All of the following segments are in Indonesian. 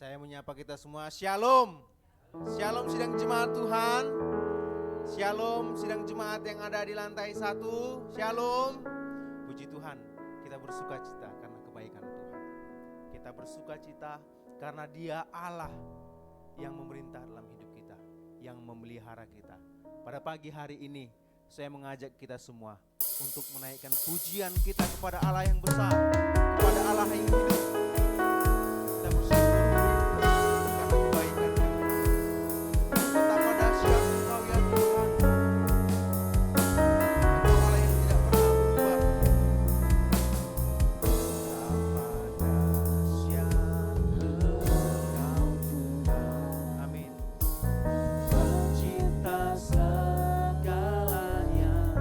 Saya menyapa kita semua, Shalom. Shalom sidang jemaat Tuhan. Shalom sidang jemaat yang ada di lantai 1. Shalom. Puji Tuhan, kita bersuka cita karena kebaikan Tuhan. Kita bersuka cita karena Dia Allah yang memerintah dalam hidup kita, yang memelihara kita. Pada pagi hari ini, saya mengajak kita semua untuk menaikkan pujian kita kepada Allah yang besar, kepada Allah yang hidup. Kita bersyukur karena kebaikan-Nya. Betapa dahsyat Engkau ya Tuhan. Engkau Allah yang tidak pernah berubah. Betapa dahsyat Engkau Tuhan. Amin. Pencipta segala yang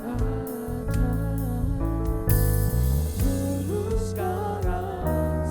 ada, dulu sekarang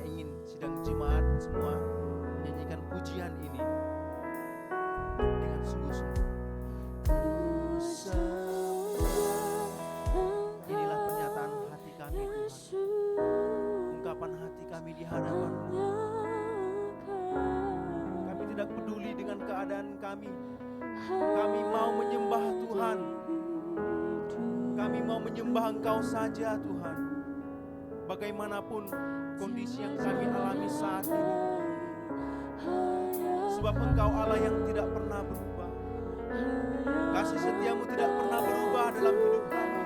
ingin sidang jemaat semua menyanyikan pujian ini dengan sungguh-sungguh. Inilah pernyataan hati kami Tuhan, ungkapan hati kami di hadapan-Mu. Kami tidak peduli dengan keadaan kami. Kami mau menyembah Tuhan. Kami mau menyembah Engkau saja Tuhan. Bagaimanapun kondisi yang kami alami saat ini. Sebab Engkau Allah yang tidak pernah berubah. Kasih setiamu tidak pernah berubah dalam hidup kami.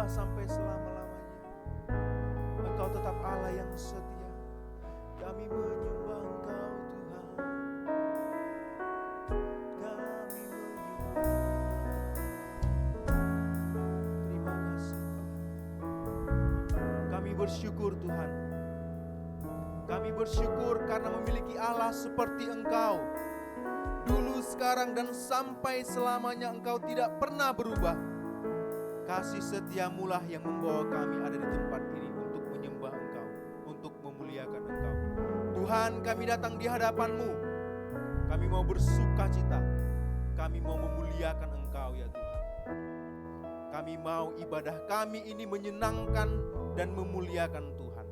Sampai selama-lamanya. Engkau tetap Allah yang setia. Kami menyembah Engkau Tuhan. Kami menyembah. Terima kasih. Kami bersyukur Tuhan. Kami bersyukur karena memiliki Allah seperti Engkau. Dulu, sekarang, dan sampai selamanya Engkau tidak pernah berubah. Kasih setiamu lah yang membawa kami ada di tempat ini untuk menyembah Engkau, untuk memuliakan Engkau. Tuhan, kami datang di hadapan-Mu. Kami mau bersuka cita. Kami mau memuliakan Engkau ya Tuhan. Kami mau ibadah kami ini menyenangkan dan memuliakan Tuhan.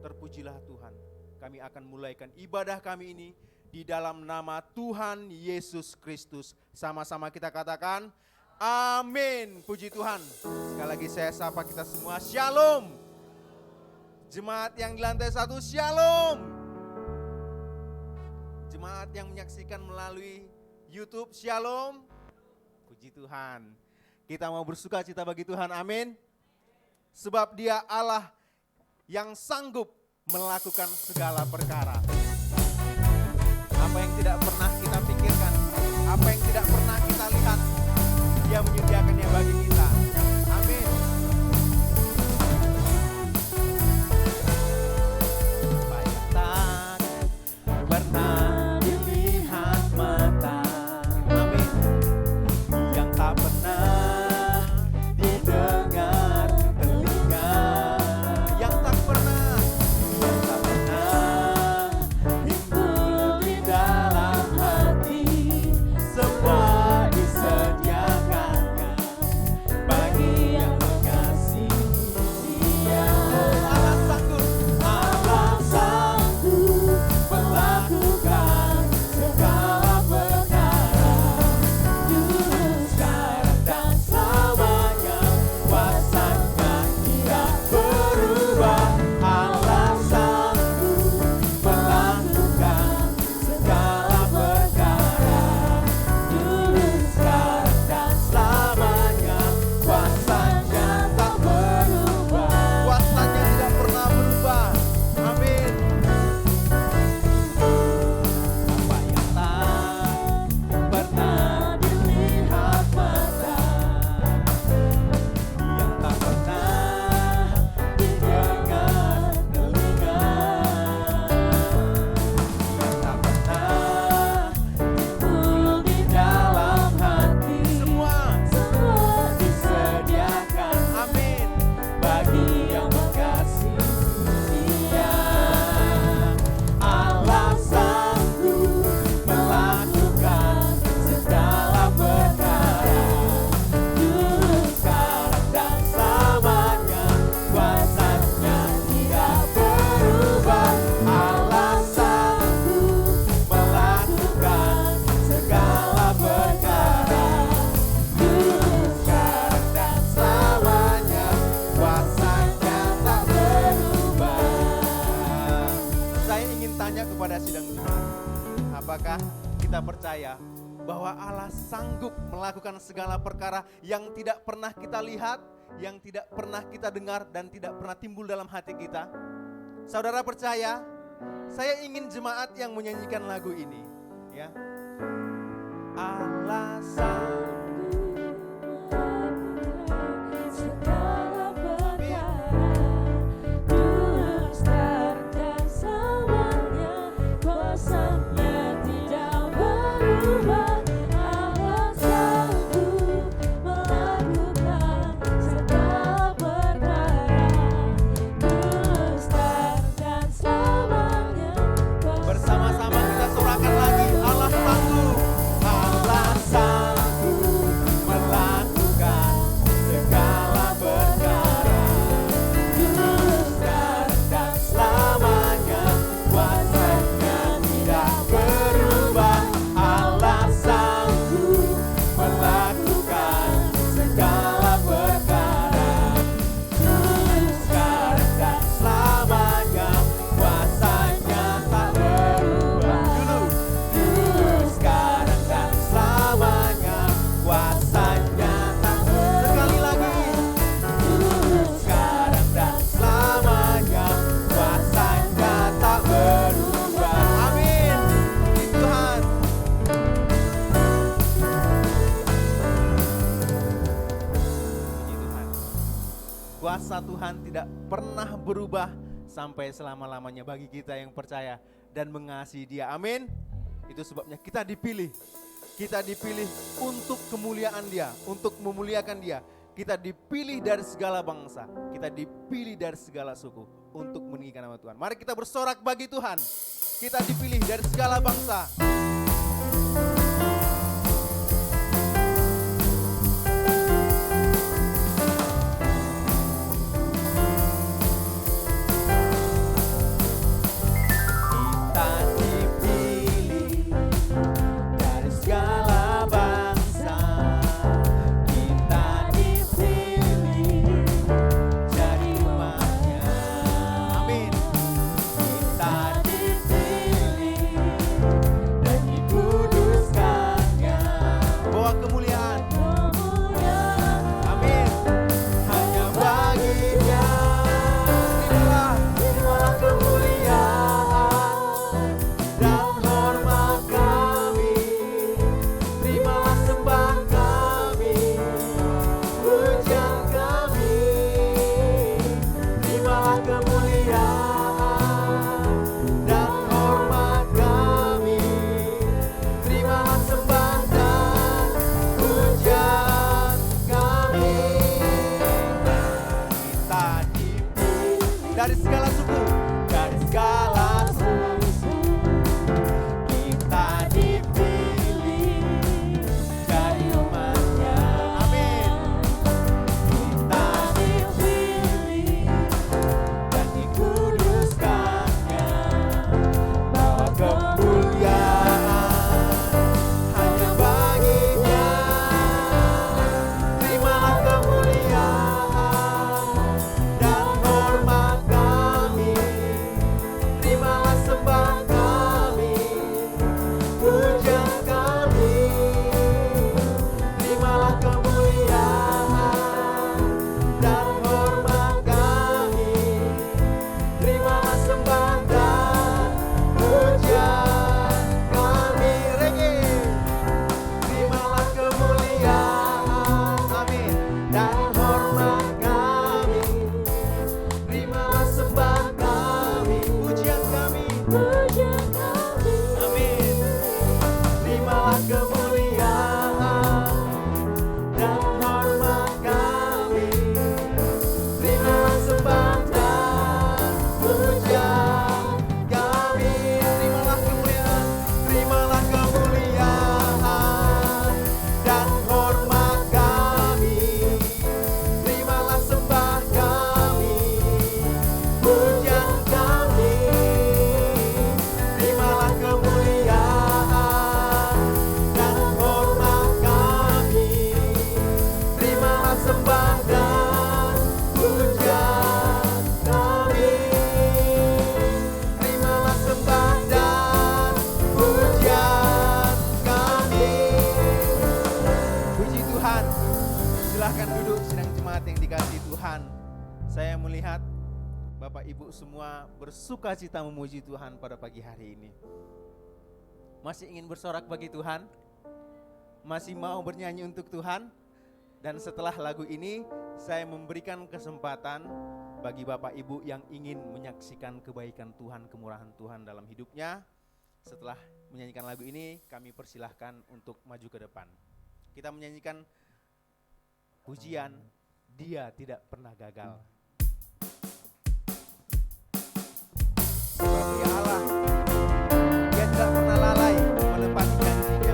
Terpujilah Tuhan. Kami akan mulaikan ibadah kami ini di dalam nama Tuhan Yesus Kristus. Sama-sama kita katakan, amin. Puji Tuhan. Sekali lagi saya sapa kita semua, shalom. Jemaat yang di lantai 1, shalom. Jemaat yang menyaksikan melalui YouTube, shalom. Tuhan. Kita mau bersuka cita bagi Tuhan, amin. Sebab Dia Allah yang sanggup melakukan segala perkara. Apa yang tidak pernah kita pikirkan, apa yang tidak pernah kita lihat, Dia menyediakannya bagi kita. Amin. Apa yang tak pernah dilihat mata, amin. Yang tak pernah didengar telinga, yang tak pernah timbul di dalam hati, semua disediakannya bagi yang mengasihi Dia. Allah sanggup melakukan segala perkara, dulu, sekarang, dan selamanya. Kuasanya tidak berubah. Allah sanggup melakukan segala perkara, dulu, sekarang, dan selamanya. Kuasanya tak berubah. Kuasanya tidak pernah berubah. Amin. Apa yang tak pernah dilihat mata, yang tak pernah didengar telinga, yang tak pernah timbul di dalam hati, semua disediakan, amin, bagi yang mengasihi Dia. Allah sanggup melakukan segala perkara, dulu, sekarang, dan selamanya. Kuasanya tidak berubah. Allah sanggup melakukan segala perkara, dulu, sekarang, dan selamanya. Kuasanya tak berubah. Saya ingin tanya kepada sidang jemaat, apakah kita percaya bahwa Allah sanggup melakukan segala perkara yang tidak pernah kita lihat, yang tidak pernah kita dengar, dan tidak pernah timbul dalam hati kita? Saudara percaya? Saya ingin jemaat yang menyanyikan lagu ini, ya. Allah sanggup segala perkara, dulu, sekarang, dan selamanya. Kuasanya tidak berubah. Allah sanggup melakukan segala perkara, dulu, sekarang, dan selamanya. Bersama-sama kita sorakan lagi, Allah sanggup. Allah sanggup melakukan segala perkara, dulu, sekarang, dan selamanya. Kuasanya tidak berubah. Allah sanggup melakukan segala perkara, dulu, sekarang, dan selamanya. Kuasanya tak berubah. Dulu, sekarang, dan selamanya. Kuasanya tak berubah. Sekali lagi. Dulu, sekarang, dan selamanya. Kuasanya tak berubah. Amin. Puji Tuhan. Puji Tuhan. Kuasa Tuhan tidak pernah berubah sampai selama-lamanya bagi kita yang percaya dan mengasihi Dia. Amin. Itu sebabnya kita dipilih. Kita dipilih untuk kemuliaan Dia, untuk memuliakan Dia. Kita dipilih dari segala bangsa, kita dipilih dari segala suku untuk meninggikan nama Tuhan. Mari kita bersorak bagi Tuhan. Kita dipilih dari segala bangsa. Kita dipilih dari segala bangsa. Kita dipilih jadi umatnya. Amin. Kita dipilih dan dikuduskan. Silakan duduk sidang jemaat yang dikasihi Tuhan. Saya melihat Bapak Ibu semua bersuka cita memuji Tuhan pada pagi hari ini. Masih ingin bersorak bagi Tuhan? Masih mau bernyanyi untuk Tuhan? Dan setelah lagu ini saya memberikan kesempatan bagi Bapak Ibu yang ingin menyaksikan kebaikan Tuhan, kemurahan Tuhan dalam hidupnya. Setelah menyanyikan lagu ini kami persilahkan untuk maju ke depan. Kita menyanyikan pujian Dia Tidak Pernah Gagal. Sebab Dia Allah, Dia tidak pernah lalai menepati janjinya.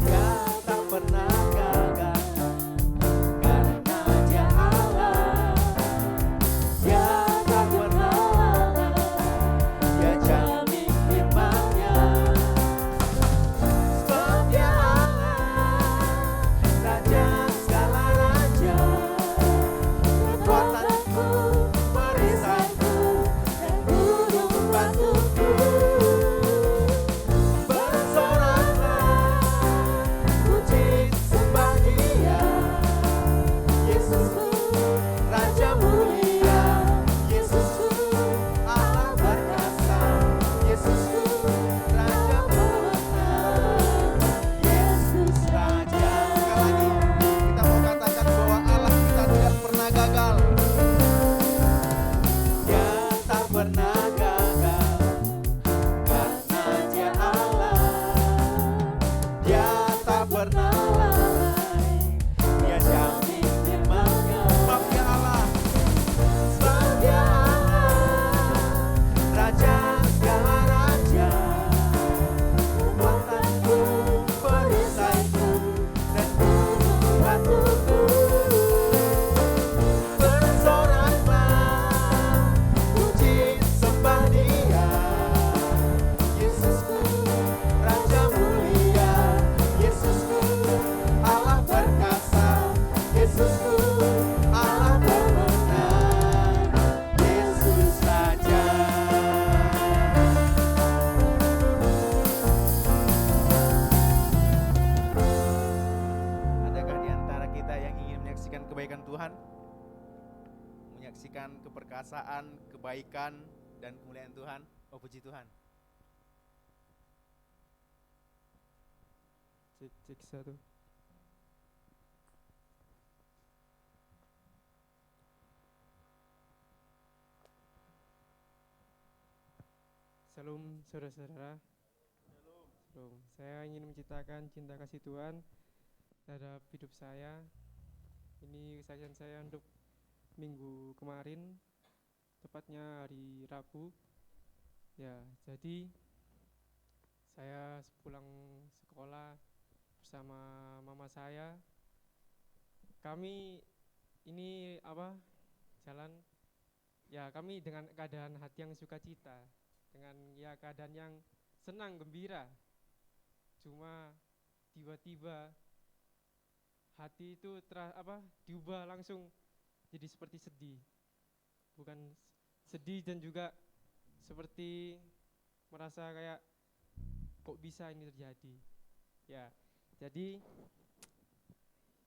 Dia tak pernah gagal karena Dia Allah. Dia tak pernah lalai, Dia jamin firman-Nya. Sebab Dia Allah, Raja segala raja, kekuatanku, perisaiku, dan gunung batuku. Bersoraklah, puji sembah Dia, Yesusku, Raja mulia, Yesusku, Allah perkasa, Yesusku, Raja pemenang, Yesus Raja. Sekali lagi kita mau katakan bahwa Allah kita tidak pernah gagal. Dia tak pernah gagal karena Dia Allah. Dia tak pernah lalai, Dia jamin firman-Nya. Sebab Dia Allah, sebab Dia Allah, Raja segala raja, kekuatanku, perisaiku, dan gunung batuku. Bersoraklah, puji sembah Dia, Yesusku, Raja mulia, Yesusku, Allah perkasa, Yesusku, Allah pemenang, Yesus Raja. Adakah di antara kita yang ingin menyaksikan kebaikan Tuhan? Menyaksikan keperkasaan, kebaikan, dan kemuliaan Tuhan? Oh, puji Tuhan. Cek satu. Salam saudara-saudara. Salam. Saya ingin menceritakan cinta kasih Tuhan terhadap hidup saya. Ini kesaksian saya untuk minggu kemarin, tepatnya hari Rabu. Ya, jadi saya pulang sekolah bersama mama saya. Kami ini jalan, ya kami dengan keadaan hati yang sukacita, dengan ya keadaan yang senang, gembira. Cuma tiba-tiba hati itu diubah langsung jadi seperti sedih. Bukan sedih dan juga seperti merasa kayak kok bisa ini terjadi. Ya, jadi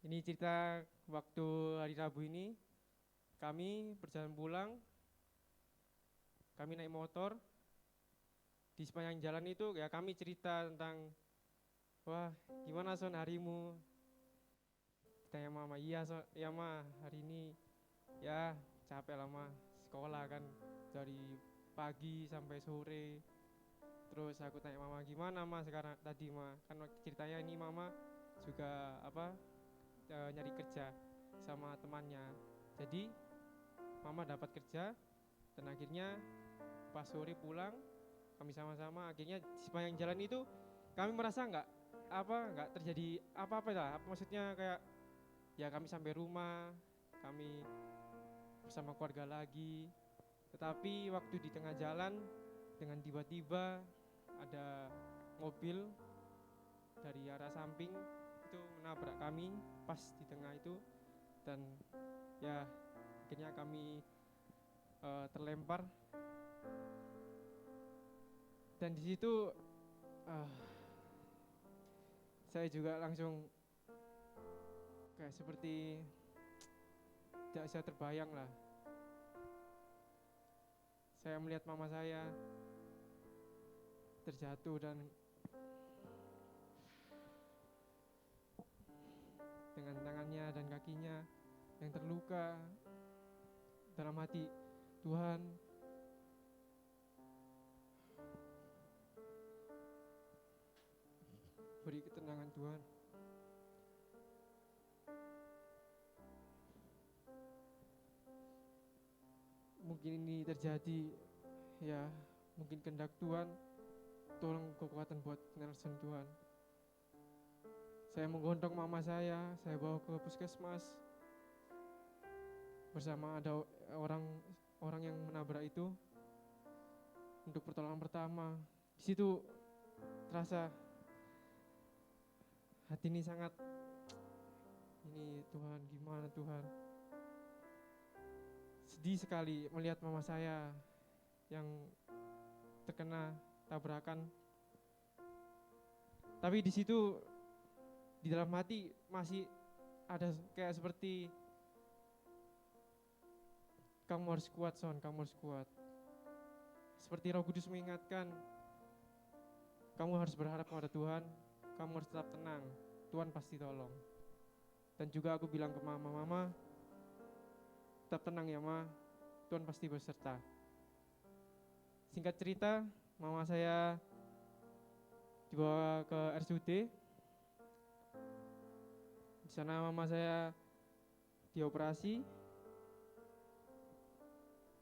ini cerita waktu hari Rabu ini kami berjalan pulang, kami naik motor. Di sepanjang jalan itu ya kami cerita tentang, wah gimana Son harimu? Tanya mama, iya Son, ya ma hari ini ya capek lama sekolah kan dari pagi sampai sore. Terus aku tanya mama, gimana ma sekarang tadi ma? Kan ceritanya ini mama juga nyari kerja sama temannya. Jadi mama dapat kerja dan akhirnya pas sore pulang kami sama-sama, akhirnya di sepanjang jalan itu kami merasa nggak terjadi apa-apa lah. Maksudnya kayak ya kami sampai rumah, kami bersama keluarga lagi. Tetapi waktu di tengah jalan dengan tiba-tiba ada mobil dari arah samping itu menabrak kami pas di tengah itu, dan ya akhirnya kami terlempar Dan di situ saya juga langsung kayak seperti tidak bisa terbayang lah. Saya melihat mama saya terjatuh dan dengan tangannya dan kakinya yang terluka. Dalam hati, Tuhan, beri ketenangan Tuhan. Mungkin ini terjadi, ya mungkin kehendak Tuhan. Tolong kekuatan buat Nelson Tuhan. Saya menggontok mama saya bawa ke puskesmas. Bersama ada orang yang menabrak itu untuk pertolongan pertama. Di situ terasa hati ini sangat, ini Tuhan, gimana Tuhan. Sedih sekali melihat mama saya yang terkena tabrakan. Tapi di situ di dalam hati masih ada kayak seperti, kamu harus kuat Son, kamu harus kuat. Seperti Roh Kudus mengingatkan, kamu harus berharap kepada Tuhan, kamu harus tetap tenang, Tuhan pasti tolong. Dan juga aku bilang ke mama, tetap tenang ya Ma, Tuhan pasti beserta. Singkat cerita, mama saya dibawa ke RSUD. Di sana mama saya dioperasi.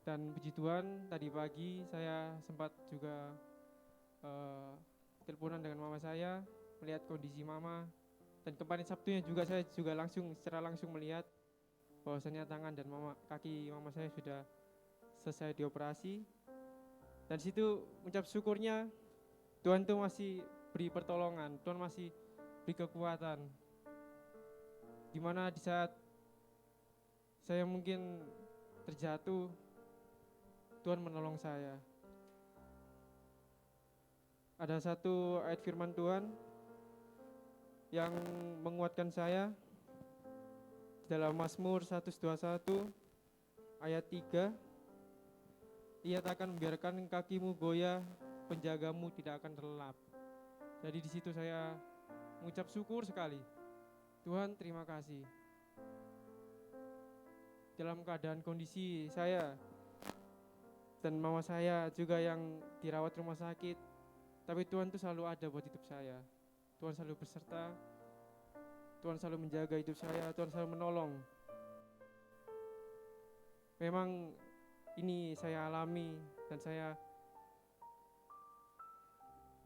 Dan puji Tuhan, tadi pagi saya sempat juga teleponan dengan mama saya, melihat kondisi mama. Dan kemarin Sabtunya juga saya juga secara langsung melihat bahwasannya tangan dan kaki mama saya sudah selesai dioperasi. Dan situ mengucap syukurnya, Tuhan tuh masih beri pertolongan, Tuhan masih beri kekuatan. Dimana di saat saya mungkin terjatuh, Tuhan menolong saya. Ada satu ayat firman Tuhan yang menguatkan saya dalam Mazmur 121 ayat 3. Ia tak akan membiarkan kakimu goyah, penjagamu tidak akan terlelap. Jadi di situ saya mengucap syukur sekali. Tuhan, terima kasih. Dalam keadaan kondisi saya dan mama saya juga yang dirawat rumah sakit, tapi Tuhan tuh selalu ada buat hidup saya. Tuhan selalu beserta, Tuhan selalu menjaga hidup saya, Tuhan selalu menolong. Memang ini saya alami dan saya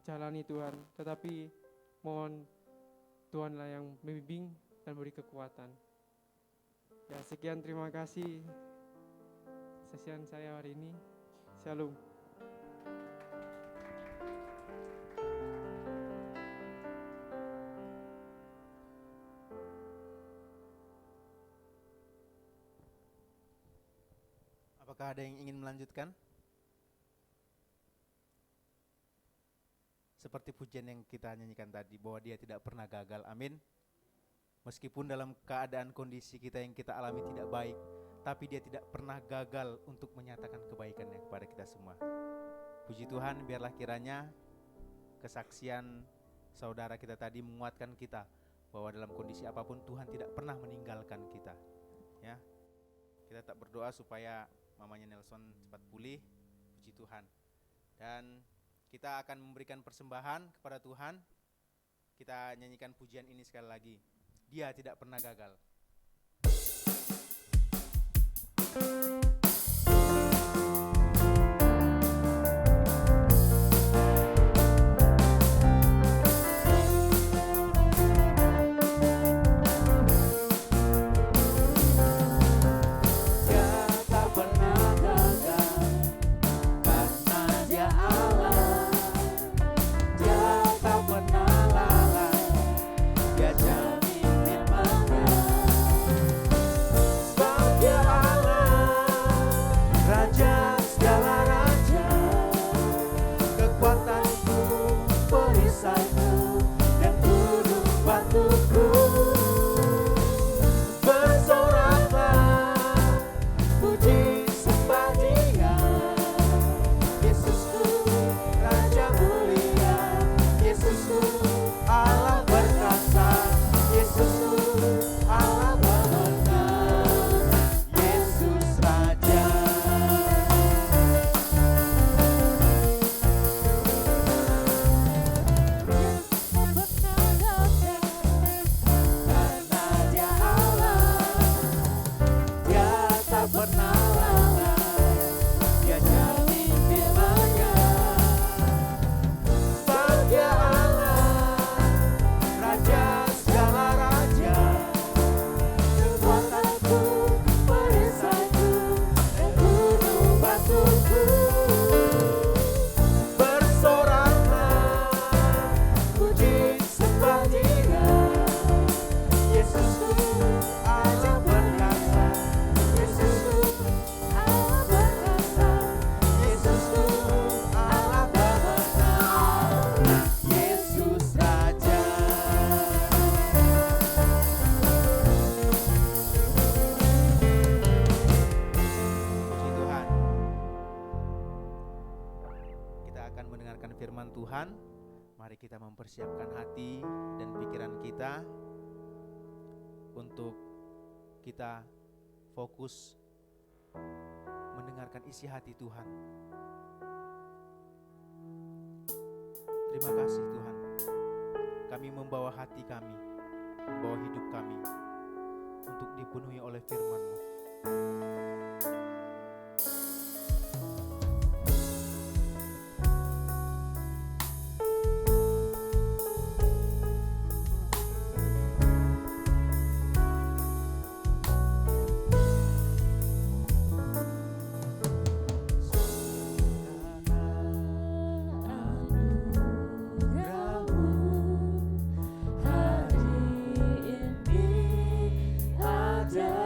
jalani Tuhan, tetapi mohon Tuhanlah yang membimbing dan beri kekuatan. Ya, sekian, terima kasih sesian saya hari ini. Shalom. Apakah ada yang ingin melanjutkan? Seperti pujian yang kita nyanyikan tadi, bahwa dia tidak pernah gagal, amin. Meskipun dalam keadaan kondisi kita yang kita alami tidak baik, tapi dia tidak pernah gagal untuk menyatakan kebaikannya kepada kita semua. Puji Tuhan, biarlah kiranya kesaksian saudara kita tadi menguatkan kita, bahwa dalam kondisi apapun Tuhan tidak pernah meninggalkan kita. Ya, kita tak berdoa supaya mamanya Nelson cepat pulih. Puji Tuhan. Dan kita akan memberikan persembahan kepada Tuhan. Kita nyanyikan pujian ini sekali lagi. Dia tidak pernah gagal. Dia mendengarkan firman Tuhan, mari kita mempersiapkan hati dan pikiran kita untuk kita fokus mendengarkan isi hati Tuhan. Terima kasih Tuhan, kami membawa hati kami, membawa hidup kami untuk dipenuhi oleh firman-Mu. Hari ini ada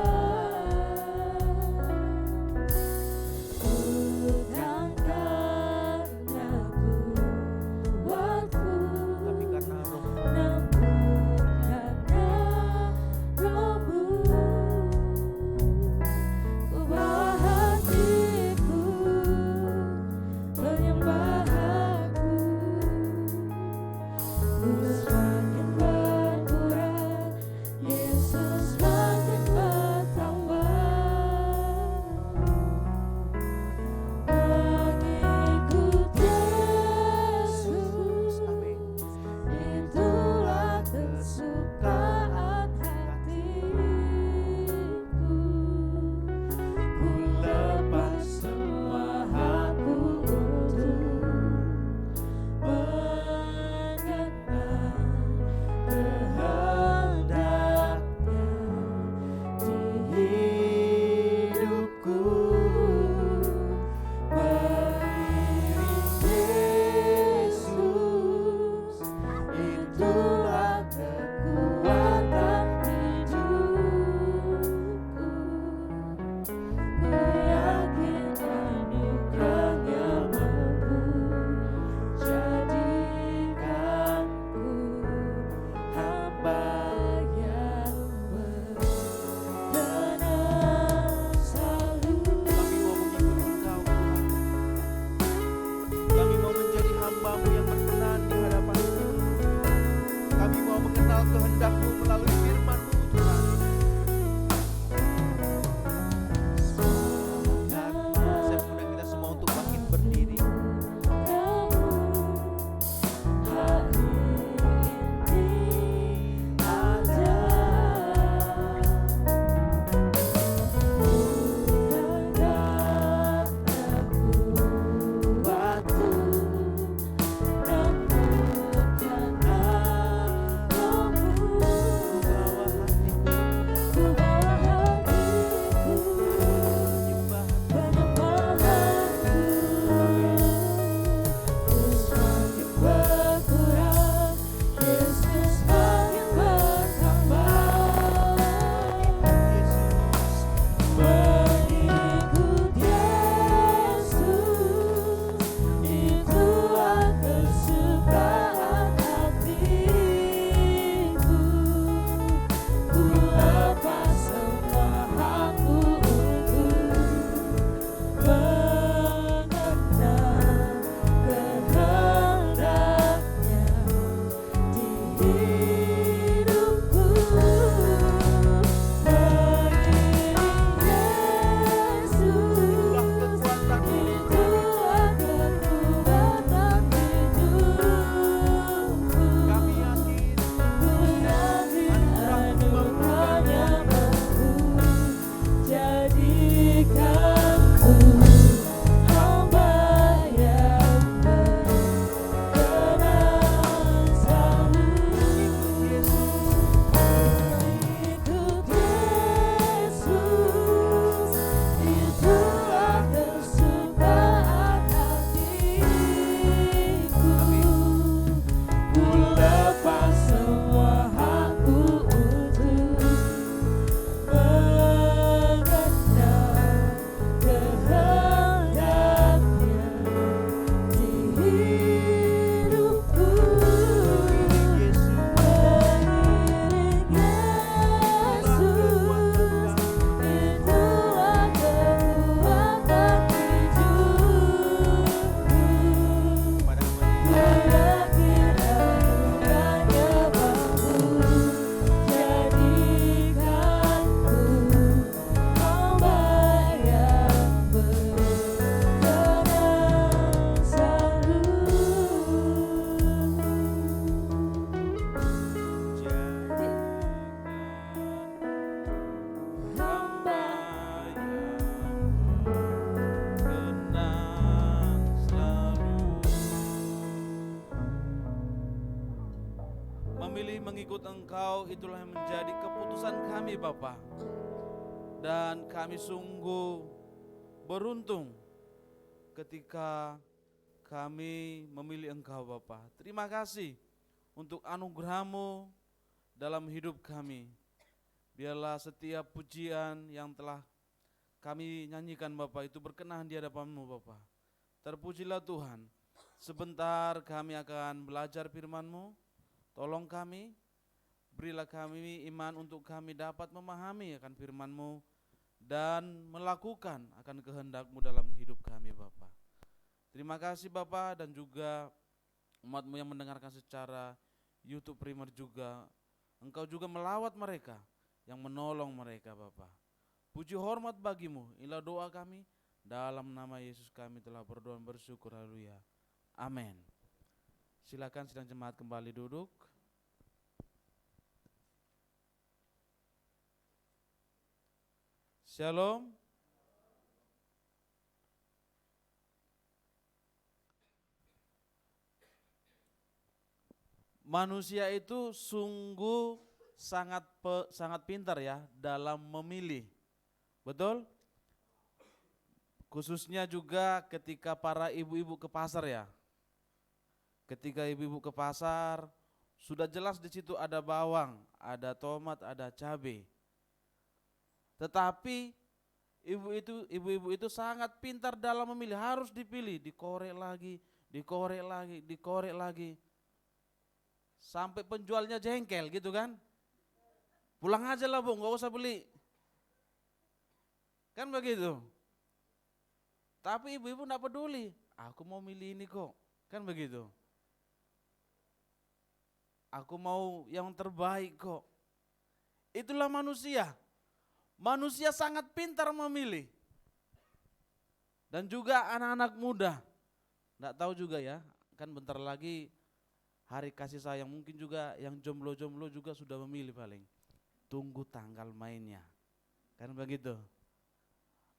memilih mengikut Engkau, itulah yang menjadi keputusan kami Bapa. Dan kami sungguh beruntung ketika kami memilih Engkau Bapa. Terima kasih untuk anugerah-Mu dalam hidup kami. Biarlah setiap pujian yang telah kami nyanyikan Bapa itu berkenan di hadapan-Mu Bapa. Terpujilah Tuhan. Sebentar kami akan belajar firman-Mu. Tolong kami, berilah kami iman untuk kami dapat memahami akan firman-Mu dan melakukan akan kehendak-Mu dalam hidup kami Bapa. Terima kasih Bapa, dan juga umat-Mu yang mendengarkan secara YouTube Primer juga. Engkau juga melawat mereka, yang menolong mereka Bapa. Puji hormat bagi-Mu, inilah doa kami. Dalam nama Yesus kami telah berdoa dan bersyukur, haleluya. Amin. Silakan sidang jemaat kembali duduk. Shalom. Manusia itu sungguh sangat pintar ya dalam memilih. Betul? Khususnya juga ketika para ibu-ibu ke pasar ya. Ketika ibu-ibu ke pasar, sudah jelas di situ ada bawang, ada tomat, ada cabai. Tetapi ibu-ibu itu sangat pintar dalam memilih, harus dipilih, dikorek lagi, dikorek lagi. Sampai penjualnya jengkel gitu kan. Pulang aja lah Bu, gak usah beli. Kan begitu. Tapi ibu-ibu gak peduli, aku mau milih ini kok. Kan begitu. Aku mau yang terbaik kok. Itulah manusia. Manusia sangat pintar memilih. Dan juga anak-anak muda. Nggak tahu juga ya, kan bentar lagi hari kasih sayang, mungkin juga yang jomblo-jomblo juga sudah memilih paling. Tunggu tanggal mainnya. Kan begitu.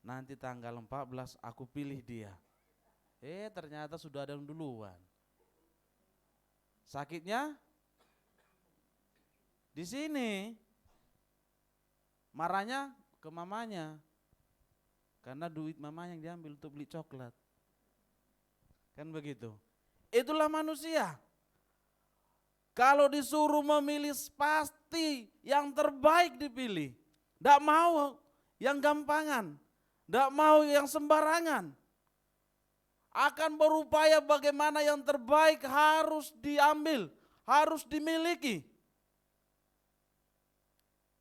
Nanti tanggal 14 aku pilih dia. Ternyata sudah ada yang duluan. Sakitnya di sini, marahnya ke mamanya, karena duit mamanya yang diambil untuk beli coklat. Kan begitu. Itulah manusia. Kalau disuruh memilih pasti yang terbaik dipilih. Tidak mau yang gampangan, tidak mau yang sembarangan. Akan berupaya bagaimana yang terbaik harus diambil, harus dimiliki.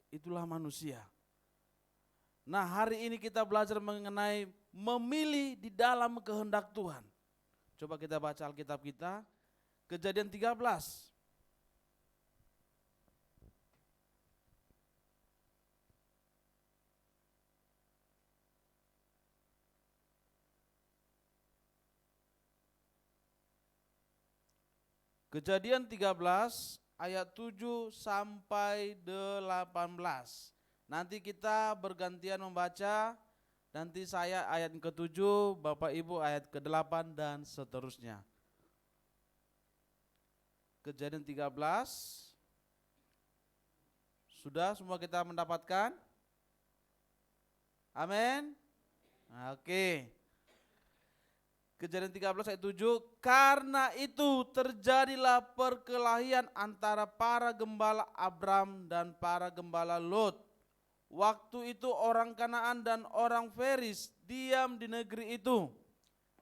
Itulah manusia. Nah, hari ini kita belajar mengenai memilih di dalam kehendak Tuhan. Coba kita baca Alkitab kita, Kejadian 13. Kejadian 13 ayat 7 sampai 18. Nanti kita bergantian membaca, nanti saya ayat ke-7, Bapak Ibu ayat ke-8 dan seterusnya. Kejadian 13. Sudah semua kita mendapatkan? Amin. Oke. Kejadian 13 ayat 7, karena itu terjadilah perkelahian antara para gembala Abram dan para gembala Lot. Waktu itu orang Kanaan dan orang Feris diam di negeri itu.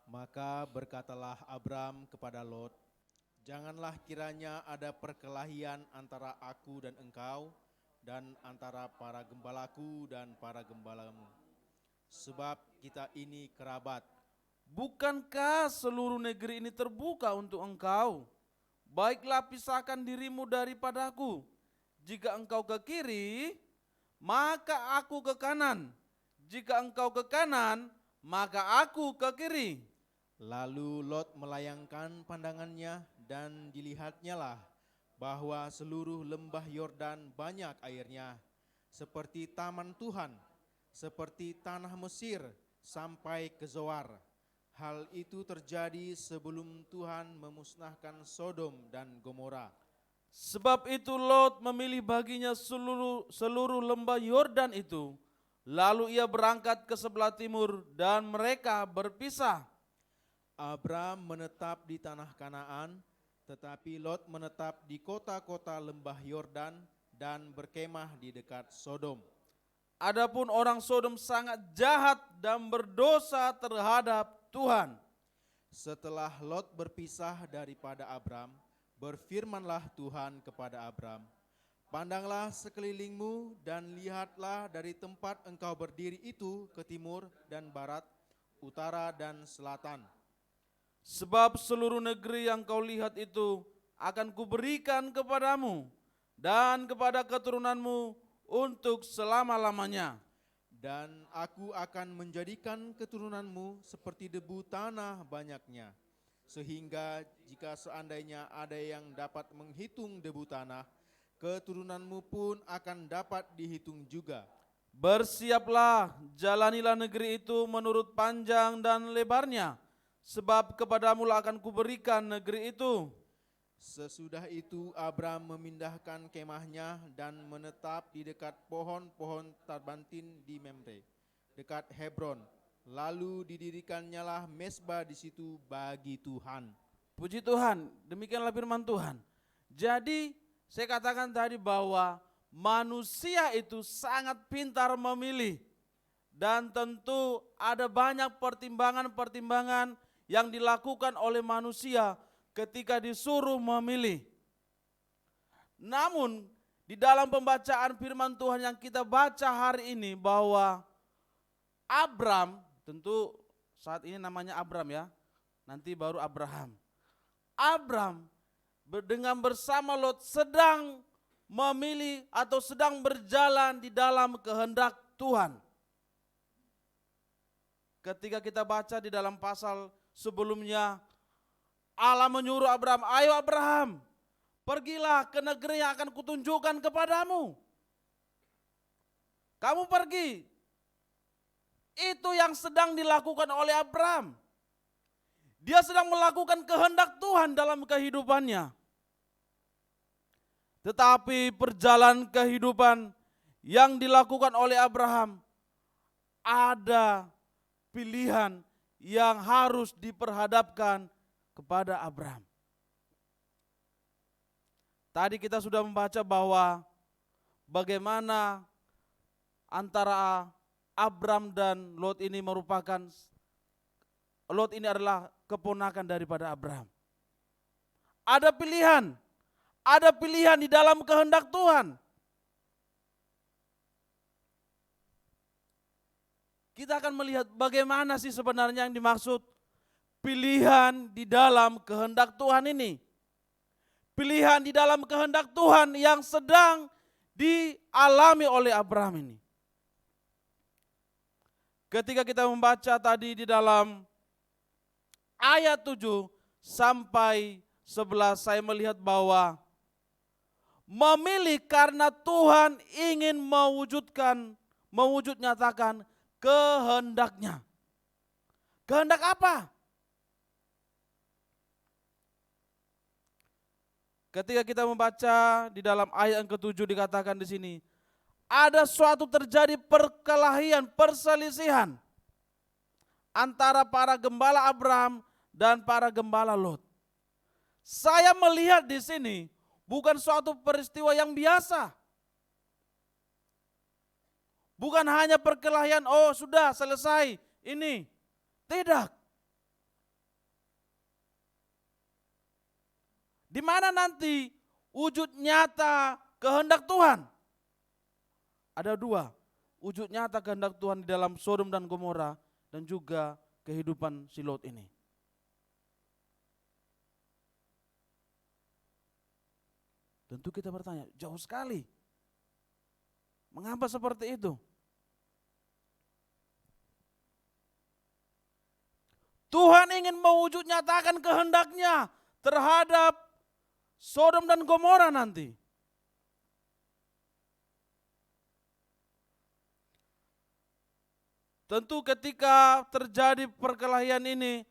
Maka berkatalah Abram kepada Lot, janganlah kiranya ada perkelahian antara aku dan engkau, dan antara para gembalaku dan para gembalamu. Sebab kita ini kerabat. Bukankah seluruh negeri ini terbuka untuk engkau? Baiklah pisahkan dirimu daripadaku. Jika engkau ke kiri, maka aku ke kanan. Jika engkau ke kanan, maka aku ke kiri. Lalu Lot melayangkan pandangannya dan dilihatnya lah bahwa seluruh lembah Yordan banyak airnya, seperti taman Tuhan, seperti tanah Mesir sampai ke Zoar. Hal itu terjadi sebelum Tuhan memusnahkan Sodom dan Gomora. Sebab itu Lot memilih baginya seluruh lembah Yordan itu. Lalu ia berangkat ke sebelah timur dan mereka berpisah. Abram menetap di tanah Kanaan, tetapi Lot menetap di kota-kota lembah Yordan dan berkemah di dekat Sodom. Adapun orang Sodom sangat jahat dan berdosa terhadap Tuhan. Setelah Lot berpisah daripada Abram, berfirmanlah Tuhan kepada Abram, "Pandanglah sekelilingmu dan lihatlah dari tempat engkau berdiri itu ke timur dan barat, utara dan selatan. Sebab seluruh negeri yang kau lihat itu akan kuberikan kepadamu dan kepada keturunanmu untuk selama-lamanya. Dan aku akan menjadikan keturunanmu seperti debu tanah banyaknya, sehingga jika seandainya ada yang dapat menghitung debu tanah, keturunanmu pun akan dapat dihitung juga. Bersiaplah, jalanilah negeri itu menurut panjang dan lebarnya, sebab kepadamulah akan kuberikan negeri itu." Sesudah itu Abram memindahkan kemahnya dan menetap di dekat pohon-pohon tarbantin di Memre, dekat Hebron. Lalu didirikannya mezbah di situ bagi Tuhan. Puji Tuhan, demikianlah firman Tuhan. Jadi saya katakan tadi bahwa manusia itu sangat pintar memilih. Dan tentu ada banyak pertimbangan-pertimbangan yang dilakukan oleh manusia ketika disuruh memilih. Namun di dalam pembacaan firman Tuhan yang kita baca hari ini bahwa Abram, tentu saat ini namanya Abram ya, nanti baru Abraham. Abram dengan bersama Lot sedang memilih atau sedang berjalan di dalam kehendak Tuhan. Ketika kita baca di dalam pasal sebelumnya, Allah menyuruh Abraham, "Ayo Abraham, pergilah ke negeri yang akan kutunjukkan kepadamu." Kamu pergi. Itu yang sedang dilakukan oleh Abraham. Dia sedang melakukan kehendak Tuhan dalam kehidupannya. Tetapi perjalanan kehidupan yang dilakukan oleh Abraham, ada pilihan yang harus diperhadapkan kepada Abraham. Tadi kita sudah membaca bahwa bagaimana antara Abram dan Lot ini Lot ini adalah keponakan daripada Abraham. Ada pilihan di dalam kehendak Tuhan. Kita akan melihat bagaimana sih sebenarnya yang dimaksud pilihan di dalam kehendak Tuhan ini. Pilihan di dalam kehendak Tuhan yang sedang dialami oleh Abraham ini. Ketika kita membaca tadi di dalam ayat 7 sampai 11, saya melihat bahwa memilih karena Tuhan ingin mewujud nyatakan kehendaknya. Kehendak apa? Ketika kita membaca di dalam ayat yang ke-7 dikatakan di sini, ada suatu terjadi perkelahian, perselisihan antara para gembala Abraham dan para gembala Lot. Saya melihat di sini bukan suatu peristiwa yang biasa. Bukan hanya perkelahian, oh sudah selesai ini. Tidak. Di mana nanti wujud nyata kehendak Tuhan? Ada dua, wujud nyata kehendak Tuhan di dalam Sodom dan Gomora dan juga kehidupan si Lot ini. Tentu kita bertanya, jauh sekali. Mengapa seperti itu? Tuhan ingin mewujud nyatakan kehendaknya terhadap Sodom dan Gomora nanti. Tentu ketika terjadi perkelahian ini,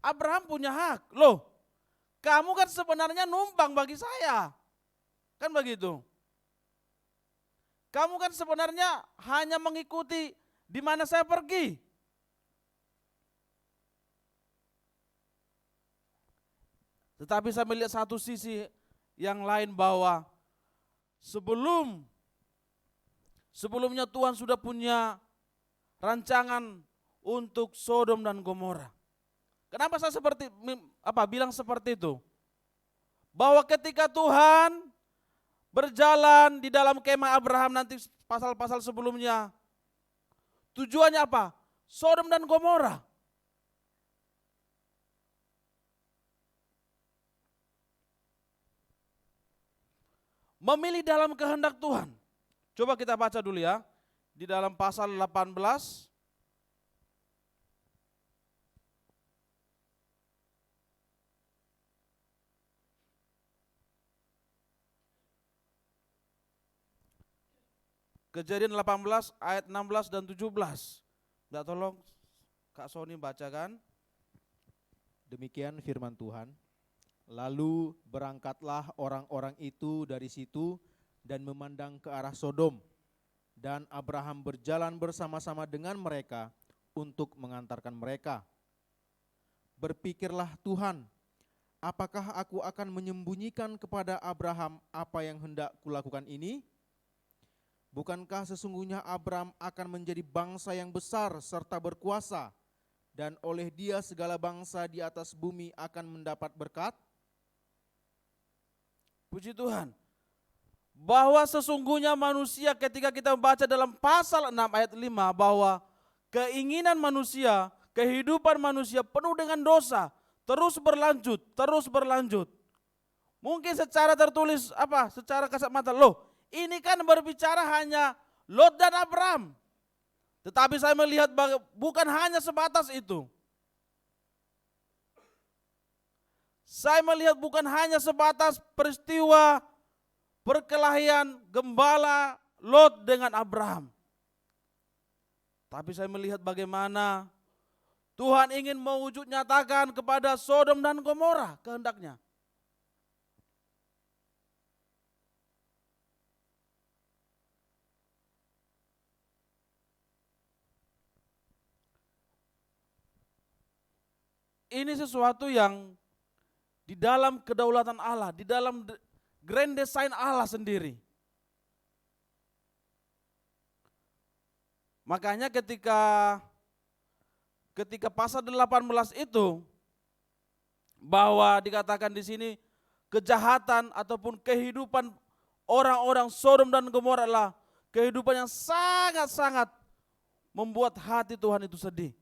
Abraham punya hak. Loh, kamu kan sebenarnya numpang bagi saya. Kan begitu. Kamu kan sebenarnya hanya mengikuti di mana saya pergi. Tetapi saya melihat satu sisi yang lain bahwa sebelumnya Tuhan sudah punya rancangan untuk Sodom dan Gomora. Kenapa saya bilang seperti itu? Bahwa ketika Tuhan berjalan di dalam kemah Abraham nanti pasal-pasal sebelumnya, tujuannya apa? Sodom dan Gomora. Memilih dalam kehendak Tuhan. Coba kita baca dulu ya. Di dalam pasal 18. Kejadian 18 ayat 16 dan 17. Minta tolong Kak Sony bacakan. Demikian firman Tuhan. Lalu berangkatlah orang-orang itu dari situ dan memandang ke arah Sodom. Dan Abraham berjalan bersama-sama dengan mereka untuk mengantarkan mereka. Berpikirlah Tuhan, apakah aku akan menyembunyikan kepada Abraham apa yang hendak kulakukan ini? Bukankah sesungguhnya Abraham akan menjadi bangsa yang besar serta berkuasa, dan oleh dia segala bangsa di atas bumi akan mendapat berkat? Puji Tuhan. Bahwa sesungguhnya manusia ketika kita membaca dalam pasal 6 ayat 5 bahwa keinginan manusia, kehidupan manusia penuh dengan dosa, terus berlanjut. Mungkin secara tertulis secara kasat mata, ini kan berbicara hanya Lot dan Abraham. Tetapi saya melihat bukan hanya sebatas itu. Saya melihat bukan hanya sebatas peristiwa perkelahian gembala Lot dengan Abraham. Tapi saya melihat bagaimana Tuhan ingin mewujud nyatakan kepada Sodom dan Gomora kehendaknya. Ini sesuatu yang di dalam kedaulatan Allah, di dalam grand design Allah sendiri. Makanya ketika pasal 18 itu bahwa dikatakan di sini kejahatan ataupun kehidupan orang-orang Sodom dan Gomora adalah kehidupan yang sangat-sangat membuat hati Tuhan itu sedih.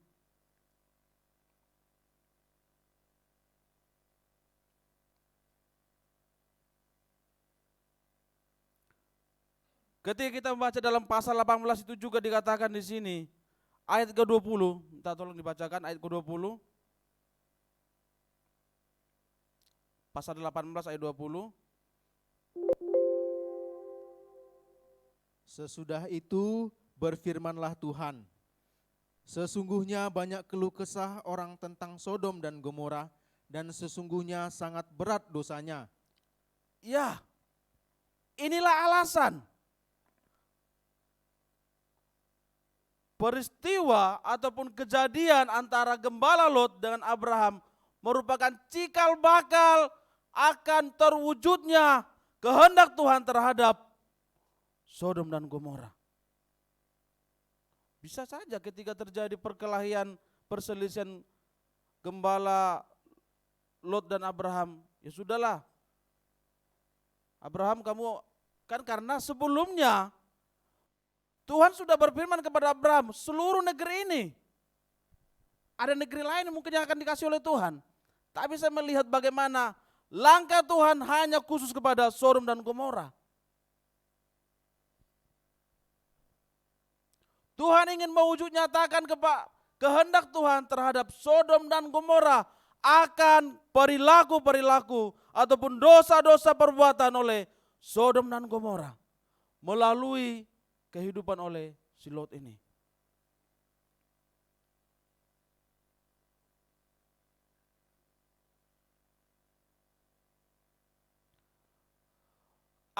Ketika kita membaca dalam pasal 18 itu juga dikatakan di sini, ayat ke-20, minta tolong dibacakan ayat ke-20. Pasal 18 ayat 20. Sesudah itu berfirmanlah Tuhan, sesungguhnya banyak keluh kesah orang tentang Sodom dan Gomora, dan sesungguhnya sangat berat dosanya. Ya, inilah alasan. Peristiwa ataupun kejadian antara gembala Lot dengan Abraham merupakan cikal bakal akan terwujudnya kehendak Tuhan terhadap Sodom dan Gomora. Bisa saja ketika terjadi perkelahian, perselisihan gembala Lot dan Abraham, ya sudahlah. Abraham kamu kan karena sebelumnya Tuhan sudah berfirman kepada Abraham, seluruh negeri ini, ada negeri lain yang mungkin yang akan dikasih oleh Tuhan. Tapi saya melihat bagaimana langkah Tuhan hanya khusus kepada Sodom dan Gomora. Tuhan ingin mewujud nyatakan kehendak Tuhan terhadap Sodom dan Gomora akan perilaku-perilaku ataupun dosa-dosa perbuatan oleh Sodom dan Gomora melalui kehidupan oleh si Lot ini.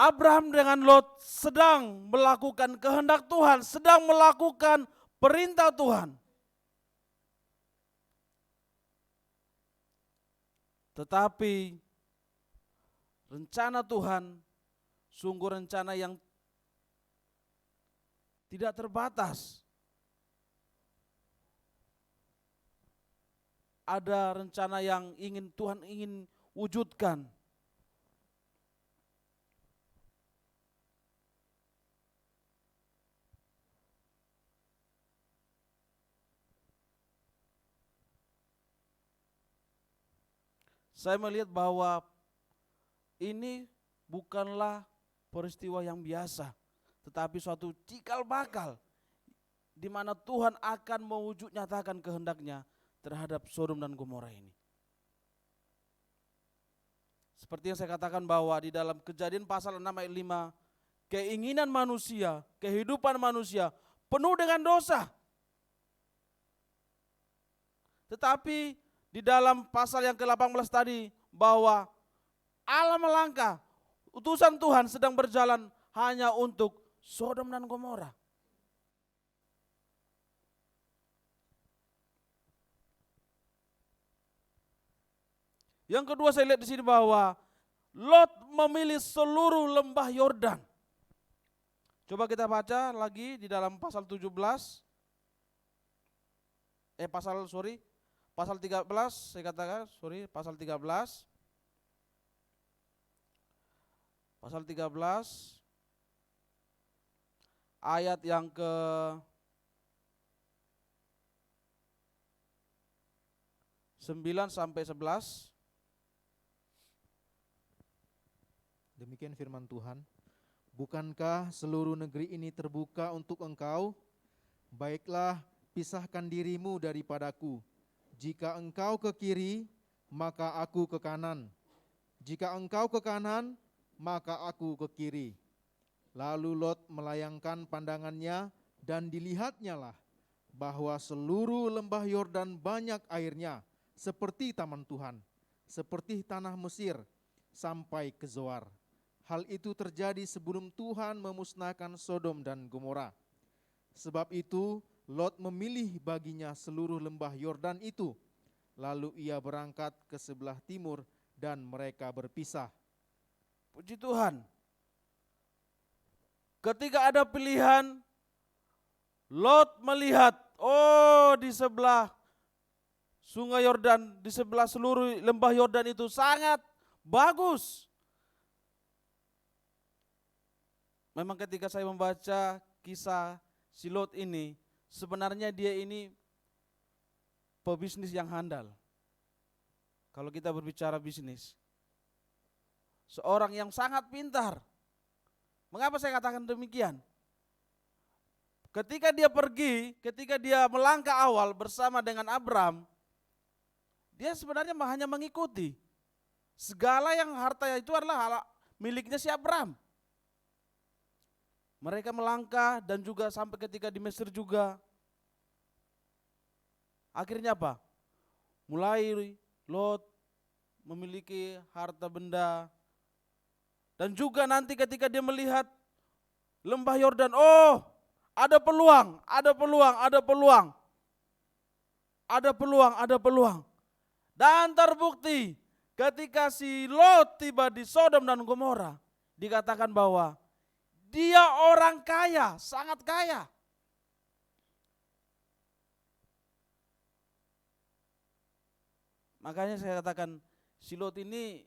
Abraham dengan Lot sedang melakukan kehendak Tuhan, sedang melakukan perintah Tuhan. Tetapi rencana Tuhan sungguh rencana yang tidak terbatas. Ada rencana yang Tuhan ingin wujudkan. Saya melihat bahwa ini bukanlah peristiwa yang biasa, tetapi suatu cikal bakal di mana Tuhan akan mewujud nyatakan kehendaknya terhadap Sodom dan Gomora ini. Seperti yang saya katakan bahwa di dalam Kejadian pasal 6 ayat 5, keinginan manusia, kehidupan manusia penuh dengan dosa. Tetapi di dalam pasal yang ke-18 tadi bahwa Allah melangkah, utusan Tuhan sedang berjalan hanya untuk Sodom dan Gomora. Yang kedua saya lihat di sini bahwa Lot memilih seluruh lembah Yordan. Coba kita baca lagi di dalam pasal 17. Pasal 13 saya katakan, pasal 13. Pasal 13 ayat yang ke 9 sampai 11. Demikian firman Tuhan. Bukankah seluruh negeri ini terbuka untuk engkau? Baiklah, pisahkan dirimu daripadaku. Jika engkau ke kiri, maka aku ke kanan. Jika engkau ke kanan, maka aku ke kiri. Lalu Lot melayangkan pandangannya dan dilihatnyalah bahwa seluruh lembah Yordan banyak airnya, seperti taman Tuhan, seperti tanah Mesir, sampai ke Zoar. Hal itu terjadi sebelum Tuhan memusnahkan Sodom dan Gomora. Sebab itu Lot memilih baginya seluruh lembah Yordan itu. Lalu ia berangkat ke sebelah timur dan mereka berpisah. Puji Tuhan. Ketika ada pilihan, Lot melihat, di sebelah sungai Yordan, di sebelah seluruh lembah Yordan itu sangat bagus. Memang ketika saya membaca kisah si Lot ini, sebenarnya dia ini pebisnis yang handal. Kalau kita berbicara bisnis, seorang yang sangat pintar. Mengapa saya katakan demikian? Ketika dia pergi, ketika dia melangkah awal bersama dengan Abram, dia sebenarnya hanya mengikuti. Segala yang harta itu adalah miliknya si Abram. Mereka melangkah dan juga sampai ketika di Mesir juga. Akhirnya apa? Mulai Lot memiliki harta benda. Dan juga nanti ketika dia melihat lembah Yordan, ada peluang, ada peluang, ada peluang. Ada peluang, ada peluang. Dan terbukti ketika si Lot tiba di Sodom dan Gomora, dikatakan bahwa dia orang kaya, sangat kaya. Makanya saya katakan si Lot ini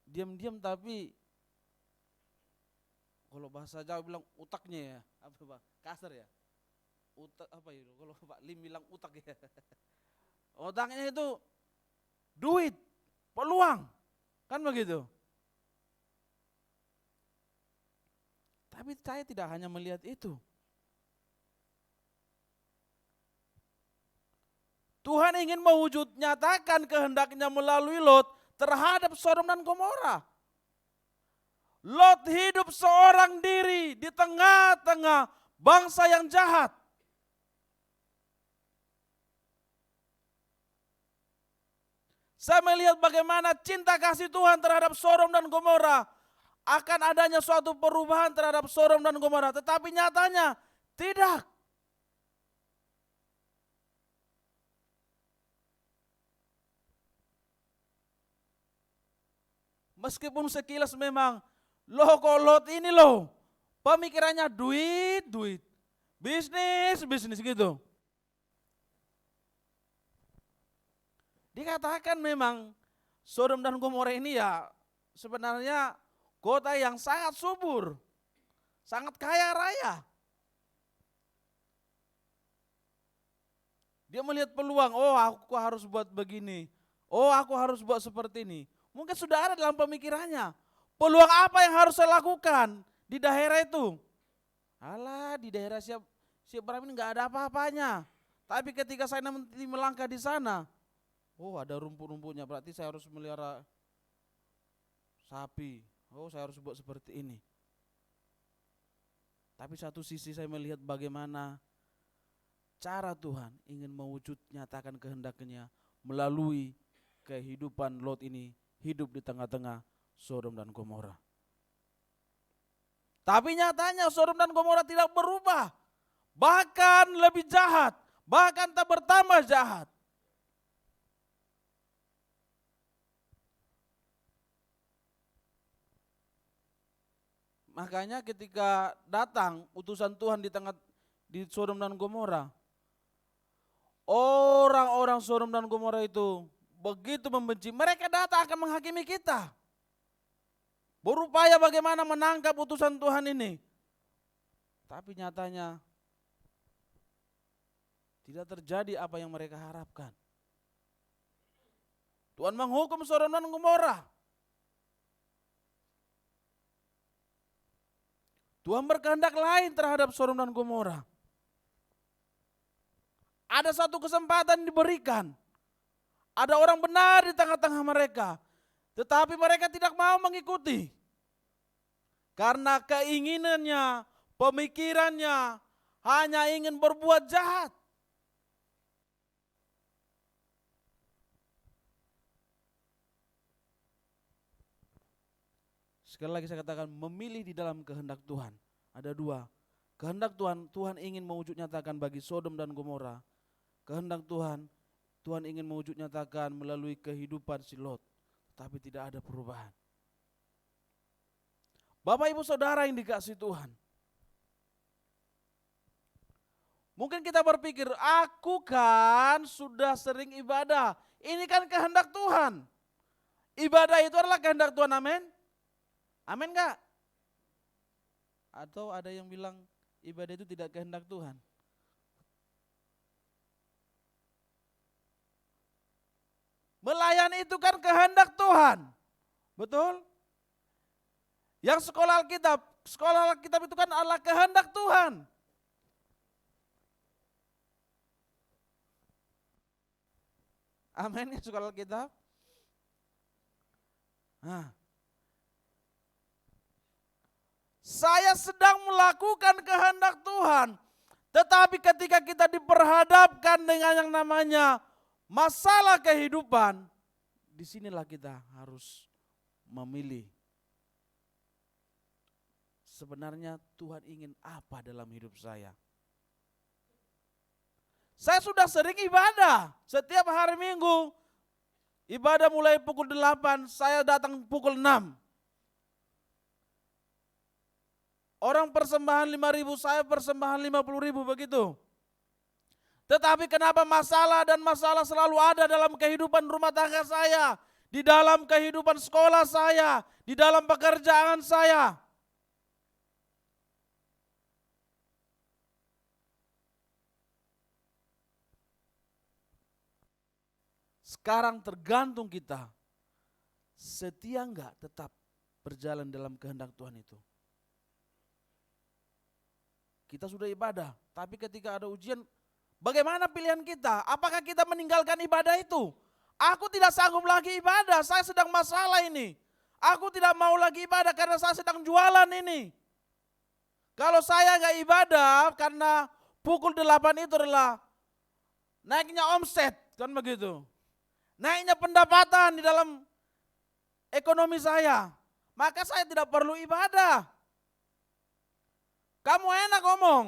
diam-diam tapi kalau bahasa Jawa bilang utaknya ya, kasar ya. Utak kalau Pak Lim bilang utak ya. Otaknya itu duit, peluang. Kan begitu. Tapi saya tidak hanya melihat itu. Tuhan ingin mewujud nyatakan kehendaknya melalui Lot terhadap Sodom dan Gomora. Lot hidup seorang diri di tengah-tengah bangsa yang jahat. Saya melihat bagaimana cinta kasih Tuhan terhadap Sodom dan Gomora akan adanya suatu perubahan terhadap Sodom dan Gomora, tetapi nyatanya tidak. Meskipun sekilas memang, loh kok Lot ini loh, pemikirannya duit, duit, bisnis, bisnis gitu. Dikatakan memang Sodom dan Gomora ini ya sebenarnya kota yang sangat subur, sangat kaya raya. Dia melihat peluang, oh aku harus buat begini, oh aku harus buat seperti ini. Mungkin sudah ada dalam pemikirannya, peluang apa yang harus saya lakukan di daerah itu. Alah, di daerah Siap Berapa ini nggak ada apa-apanya. Tapi ketika saya nanti melangkah di sana, oh ada rumput-rumputnya, berarti saya harus melihara sapi. Oh saya harus buat seperti ini. Tapi satu sisi saya melihat bagaimana cara Tuhan ingin mewujud nyatakan kehendaknya melalui kehidupan Lot ini hidup di tengah-tengah Sodom dan Gomora. Tapi nyatanya Sodom dan Gomora tidak berubah, bahkan lebih jahat, bahkan tak bertambah jahat. Makanya ketika datang utusan Tuhan di Sodom dan Gomora, orang-orang Sodom dan Gomora itu begitu membenci, mereka datang akan menghakimi kita. Berupaya bagaimana menangkap utusan Tuhan ini. Tapi nyatanya tidak terjadi apa yang mereka harapkan. Tuhan menghukum Sodom dan Gomora. Tuhan berkehendak lain terhadap Sodom dan Gomora. Ada satu kesempatan diberikan. Ada orang benar di tengah-tengah mereka, tetapi mereka tidak mau mengikuti. Karena keinginannya, pemikirannya hanya ingin berbuat jahat. Sekali lagi saya katakan, memilih di dalam kehendak Tuhan. Ada dua. Kehendak Tuhan, Tuhan ingin mewujud nyatakan bagi Sodom dan Gomora. Kehendak Tuhan, Tuhan ingin mewujud nyatakan melalui kehidupan si Lot. Tapi tidak ada perubahan. Bapak ibu saudara yang dikasihi Tuhan. Mungkin kita berpikir, aku kan sudah sering ibadah. Ini kan kehendak Tuhan. Ibadah itu adalah kehendak Tuhan, amin? Amin enggak? Atau ada yang bilang ibadah itu tidak kehendak Tuhan? Melayani itu kan kehendak Tuhan. Betul? Yang sekolah Alkitab itu kan adalah kehendak Tuhan. Amin ya sekolah Alkitab. Nah. Saya sedang melakukan kehendak Tuhan. Tetapi ketika kita diperhadapkan dengan yang namanya masalah kehidupan, disinilah kita harus memilih. Sebenarnya Tuhan ingin apa dalam hidup saya? Saya sudah sering ibadah, setiap hari Minggu. Ibadah mulai pukul 8, saya datang pukul 6. Orang persembahan 5.000, saya persembahan 50.000 begitu. Tetapi kenapa masalah dan masalah selalu ada dalam kehidupan rumah tangga saya, di dalam kehidupan sekolah saya, di dalam pekerjaan saya? Sekarang tergantung kita, setia enggak tetap berjalan dalam kehendak Tuhan itu. Kita sudah ibadah, tapi ketika ada ujian, bagaimana pilihan kita? Apakah kita meninggalkan ibadah itu? Aku tidak sanggup lagi ibadah, saya sedang masalah ini. Aku tidak mau lagi ibadah karena saya sedang jualan ini. Kalau saya enggak ibadah karena pukul 8 itu adalah naiknya omset, kan begitu. Naiknya pendapatan di dalam ekonomi saya. maka saya tidak perlu ibadah. Kamu enak ngomong.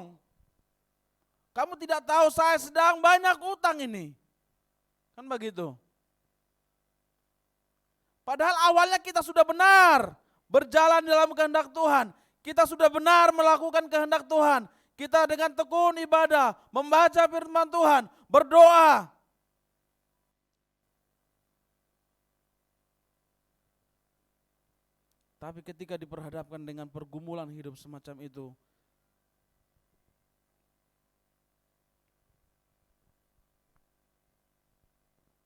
Kamu tidak tahu saya sedang banyak utang ini. Kan begitu. Padahal awalnya kita sudah benar berjalan dalam kehendak Tuhan. Kita sudah benar melakukan kehendak Tuhan. Kita dengan tekun ibadah, membaca firman Tuhan, berdoa. Tapi ketika diperhadapkan dengan pergumulan hidup semacam itu,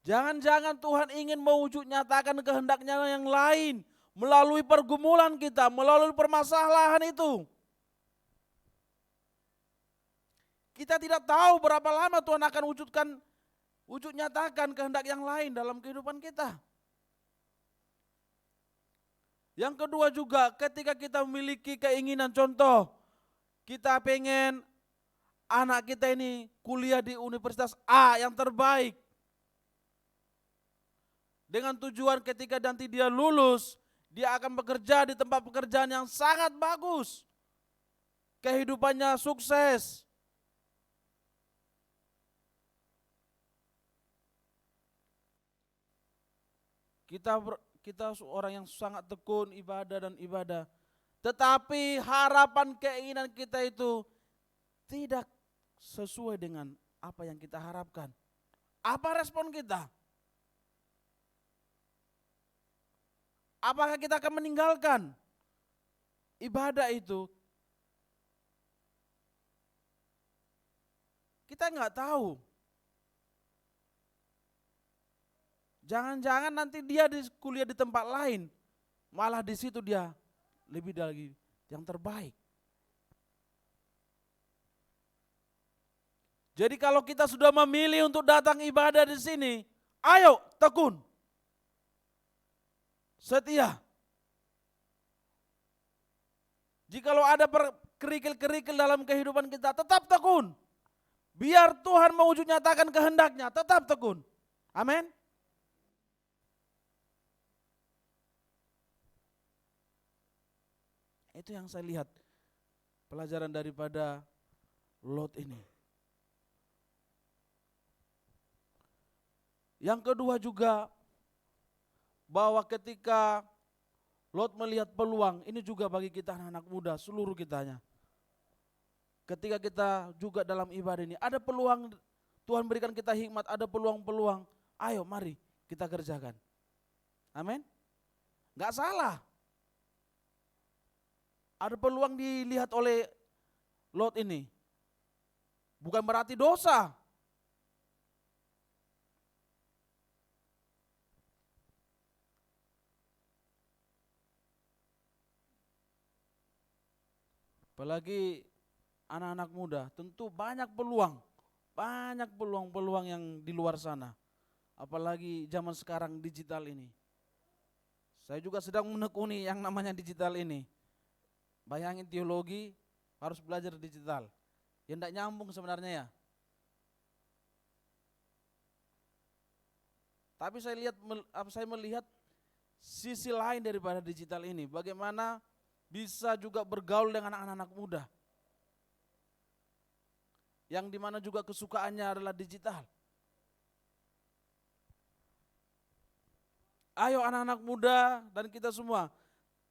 jangan-jangan Tuhan ingin mewujud nyatakan kehendaknya yang lain melalui pergumulan kita, melalui permasalahan itu. Kita tidak tahu berapa lama Tuhan akan wujud nyatakan kehendak yang lain dalam kehidupan kita. Yang kedua juga ketika kita memiliki keinginan, contoh kita pengen anak kita ini kuliah di universitas A yang terbaik. Dengan tujuan ketika nanti dia lulus, dia akan bekerja di tempat pekerjaan yang sangat bagus. Kehidupannya sukses. Kita orang yang sangat tekun ibadah dan ibadah. Tetapi harapan keinginan kita itu tidak sesuai dengan apa yang kita harapkan. Apa respon kita? Apakah kita akan meninggalkan ibadah itu? Kita nggak tahu. Jangan-jangan nanti dia kuliah di tempat lain, malah di situ dia lebih lagi yang terbaik. Jadi kalau kita sudah memilih untuk datang ibadah di sini, ayo tekun, setia. Jikalau ada kerikil-kerikil dalam kehidupan kita, tetap tekun. Biar Tuhan mewujud nyatakan kehendaknya, tetap tekun. Amin. Itu yang saya lihat pelajaran daripada Lot ini. Yang kedua juga bahwa ketika Lot melihat peluang, ini juga bagi kita anak-anak muda, seluruh kitanya. Ketika kita juga dalam ibadah ini, ada peluang, Tuhan berikan kita hikmat, ada peluang-peluang, ayo mari kita kerjakan. Amin. Gak salah. Ada peluang dilihat oleh Lot ini. Bukan berarti dosa. Apalagi anak-anak muda, tentu banyak peluang yang di luar sana. Apalagi zaman sekarang digital ini. Saya juga sedang menekuni yang namanya digital ini. Bayangin teologi harus belajar digital. Ya enggak nyambung sebenarnya ya. Tapi saya melihat sisi lain daripada digital ini. Bagaimana bisa juga bergaul dengan anak-anak muda. Yang dimana juga kesukaannya adalah digital. Ayo anak-anak muda dan kita semua.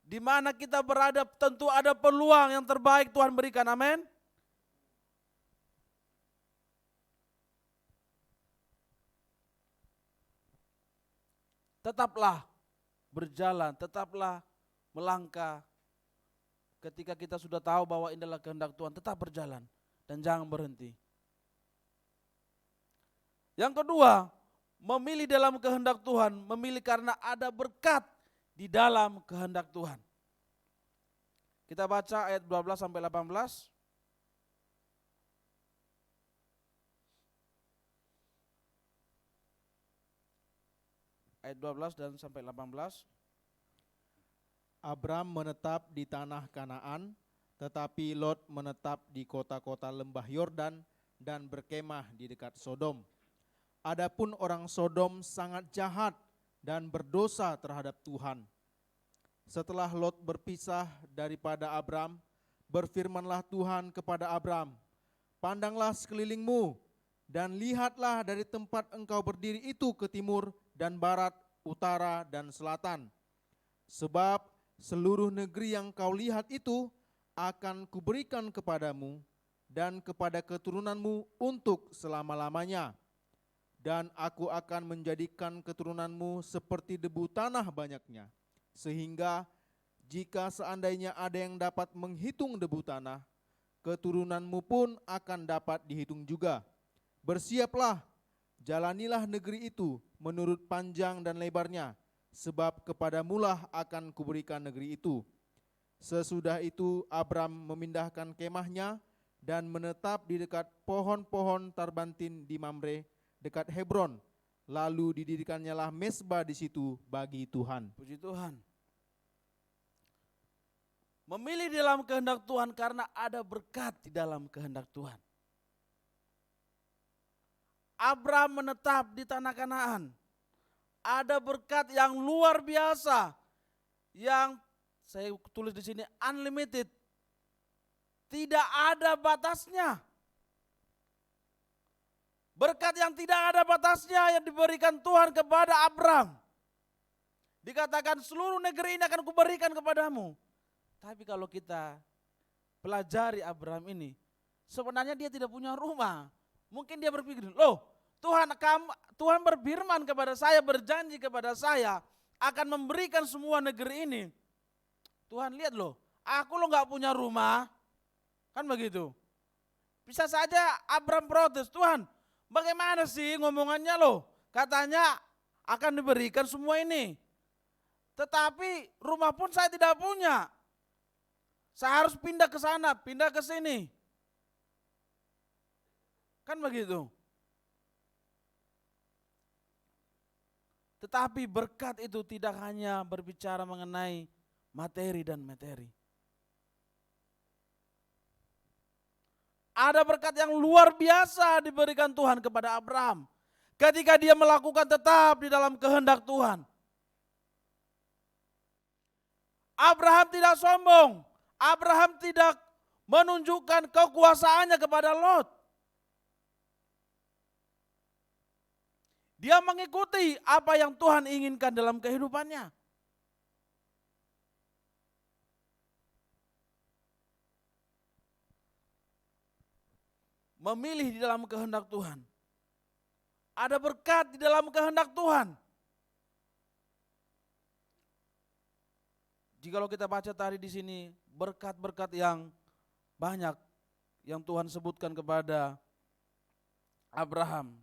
Di mana kita berada tentu ada peluang yang terbaik Tuhan berikan, amin. Tetaplah berjalan, tetaplah melangkah. Ketika kita sudah tahu bahwa ini adalah kehendak Tuhan, tetap berjalan dan jangan berhenti. Yang kedua, memilih dalam kehendak Tuhan, memilih karena ada berkat di dalam kehendak Tuhan. Kita baca ayat 12 sampai 18. Ayat 12 dan sampai 18. Abram menetap di tanah Kanaan, tetapi Lot menetap di kota-kota lembah Yordan dan berkemah di dekat Sodom. Adapun orang Sodom sangat jahat dan berdosa terhadap Tuhan. Setelah Lot berpisah daripada Abram, berfirmanlah Tuhan kepada Abram, "Pandanglah sekelilingmu, dan lihatlah dari tempat engkau berdiri itu ke timur dan barat, utara dan selatan. Sebab seluruh negeri yang kau lihat itu akan kuberikan kepadamu dan kepada keturunanmu untuk selama-lamanya. Dan aku akan menjadikan keturunanmu seperti debu tanah banyaknya, sehingga jika seandainya ada yang dapat menghitung debu tanah, keturunanmu pun akan dapat dihitung juga. Bersiaplah, jalanilah negeri itu menurut panjang dan lebarnya, sebab kepadamulah akan kuberikan negeri itu." Sesudah itu Abram memindahkan kemahnya dan menetap di dekat pohon-pohon tarbantin di Mamre, dekat Hebron. Lalu didirikannya lah mezbah di situ bagi Tuhan. Puji Tuhan. Memilih di dalam kehendak Tuhan karena ada berkat di dalam kehendak Tuhan. Abram menetap di tanah Kanaan. Ada berkat yang luar biasa, yang saya tulis di sini unlimited. Tidak ada batasnya. Berkat yang tidak ada batasnya yang diberikan Tuhan kepada Abram. Dikatakan seluruh negeri ini akan kuberikan kepadamu. Tapi kalau kita pelajari Abram ini, sebenarnya dia tidak punya rumah. Mungkin dia berpikir, loh Tuhan berfirman kepada saya, berjanji kepada saya akan memberikan semua negeri ini. Tuhan lihat loh, aku lo gak punya rumah. Kan begitu. Bisa saja Abram protes, Tuhan bagaimana sih ngomongannya loh? Katanya akan diberikan semua ini. Tetapi rumah pun saya tidak punya. Saya harus pindah ke sana, pindah ke sini. Kan begitu. Tetapi berkat itu tidak hanya berbicara mengenai materi dan materi. Ada berkat yang luar biasa diberikan Tuhan kepada Abram. Ketika dia melakukan tetap di dalam kehendak Tuhan. Abraham tidak sombong. Abraham tidak menunjukkan kekuasaannya kepada Lot. Dia mengikuti apa yang Tuhan inginkan dalam kehidupannya. Memilih di dalam kehendak Tuhan. Ada berkat di dalam kehendak Tuhan. Jikalau kita baca tadi di sini, berkat-berkat yang banyak yang Tuhan sebutkan kepada Abraham.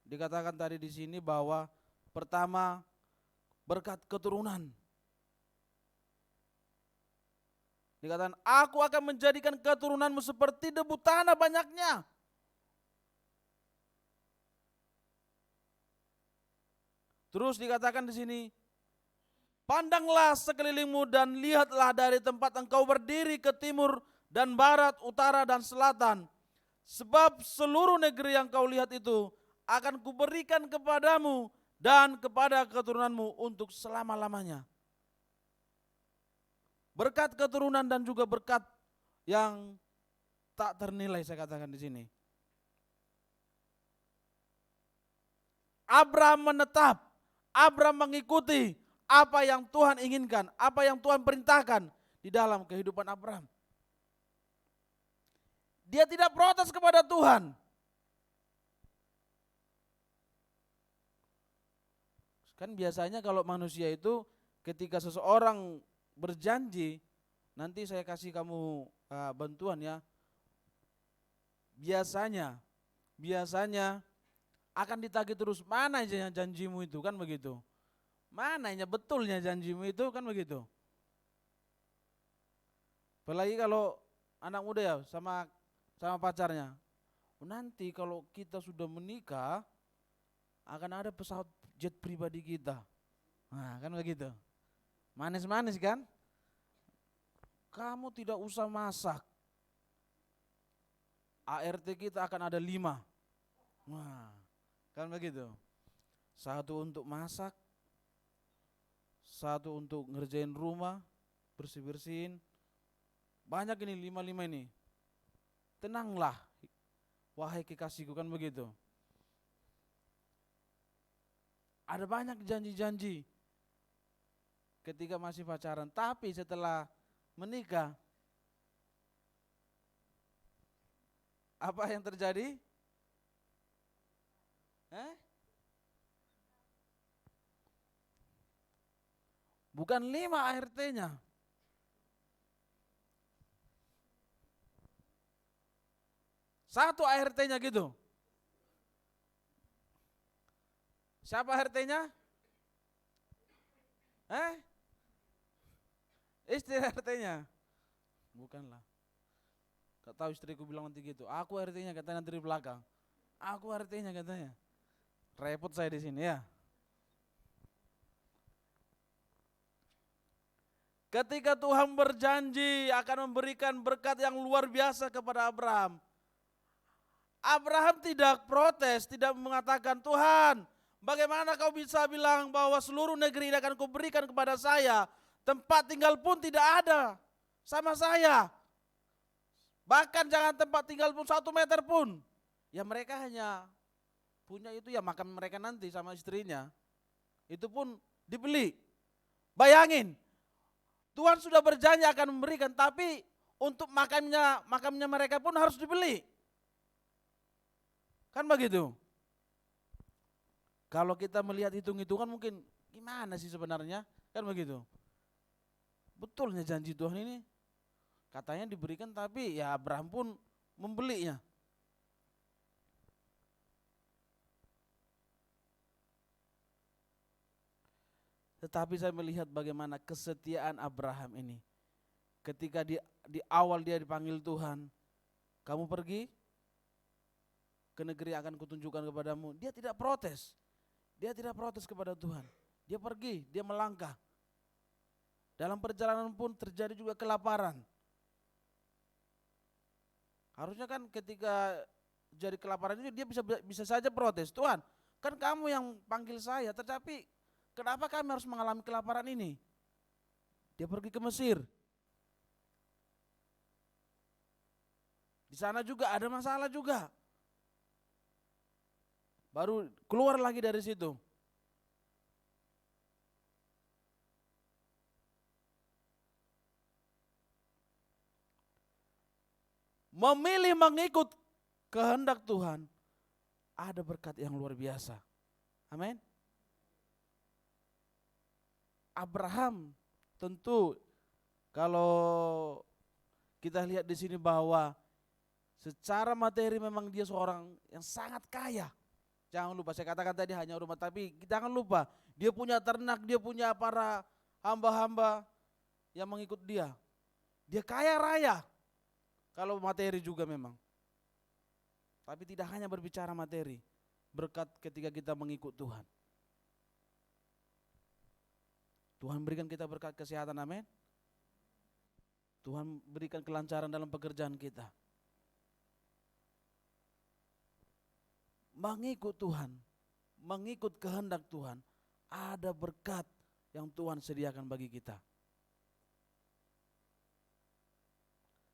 Dikatakan tadi di sini bahwa pertama berkat keturunan. Dikatakan, aku akan menjadikan keturunanmu seperti debu tanah banyaknya. Terus dikatakan di sini, pandanglah sekelilingmu dan lihatlah dari tempat engkau berdiri ke timur dan barat, utara dan selatan. Sebab seluruh negeri yang kau lihat itu akan kuberikan kepadamu dan kepada keturunanmu untuk selama-lamanya. Berkat keturunan dan juga berkat yang tak ternilai, saya katakan di sini. Abram menetap, Abram mengikuti apa yang Tuhan inginkan, apa yang Tuhan perintahkan di dalam kehidupan Abram. Dia tidak protes kepada Tuhan. Kan biasanya kalau manusia itu ketika seseorang berjanji, nanti saya kasih kamu bantuan ya. Biasanya akan ditagih terus, mana aja janjimu itu, kan begitu. Mananya betulnya janjimu itu, kan begitu. Apalagi kalau anak muda ya sama pacarnya. Nanti kalau kita sudah menikah akan ada pesawat jet pribadi kita. Nah, kan begitu. Manis-manis kan? Kamu tidak usah masak. ART kita akan ada 5. Wah, kan begitu. 1 untuk masak, satu untuk ngerjain rumah, bersih-bersihin. Banyak ini 5 ini. Tenanglah, wahai kekasihku, kan begitu. Ada banyak janji-janji ketika masih pacaran, tapi setelah menikah, apa yang terjadi? Bukan 5 ART-nya. Satu ART-nya gitu. Siapa ART-nya? Istri ART-nya? Bukanlah. Gak tahu istriku bilang nanti gitu. Aku ART-nya katanya nanti di belakang. Aku ART-nya katanya. Repot saya di sini ya. Ketika Tuhan berjanji akan memberikan berkat yang luar biasa kepada Abraham, Abraham tidak protes, tidak mengatakan, Tuhan, bagaimana kau bisa bilang bahwa seluruh negeri ini akan kau berikan kepada saya, tempat tinggal pun tidak ada sama saya. Bahkan jangan tempat tinggal pun 1 meter pun. Ya mereka hanya punya itu ya makan mereka nanti sama istrinya. Itu pun dibeli. Bayangin, Tuhan sudah berjanji akan memberikan, tapi untuk makamnya mereka pun harus dibeli. Kan begitu? Kalau kita melihat hitung-hitungan mungkin gimana sih sebenarnya? Kan begitu? Betulnya janji Tuhan ini katanya diberikan, tapi ya Abraham pun membelinya. Tetapi saya melihat bagaimana kesetiaan Abraham ini. Ketika di awal dia dipanggil Tuhan, kamu pergi ke negeri yang akan kutunjukkan kepadamu. Dia tidak protes. Dia tidak protes kepada Tuhan. Dia pergi, dia melangkah. Dalam perjalanan pun terjadi juga kelaparan. Harusnya kan ketika jadi kelaparan itu dia bisa saja protes. Tuhan, kan kamu yang panggil saya, tetapi kenapa kami harus mengalami kelaparan ini? Dia pergi ke Mesir. Di sana juga ada masalah juga. Baru keluar lagi dari situ. Memilih mengikut kehendak Tuhan, ada berkat yang luar biasa. Amin. Abraham tentu kalau kita lihat di sini bahwa secara materi memang dia seorang yang sangat kaya. Jangan lupa, saya katakan tadi hanya rumah, tapi jangan lupa dia punya ternak, dia punya para hamba-hamba yang mengikut dia. Dia kaya raya kalau materi juga memang. Tapi tidak hanya berbicara materi, berkat ketika kita mengikut Tuhan. Tuhan berikan kita berkat kesehatan, amin. Tuhan berikan kelancaran dalam pekerjaan kita. Mengikut Tuhan, mengikut kehendak Tuhan, ada berkat yang Tuhan sediakan bagi kita.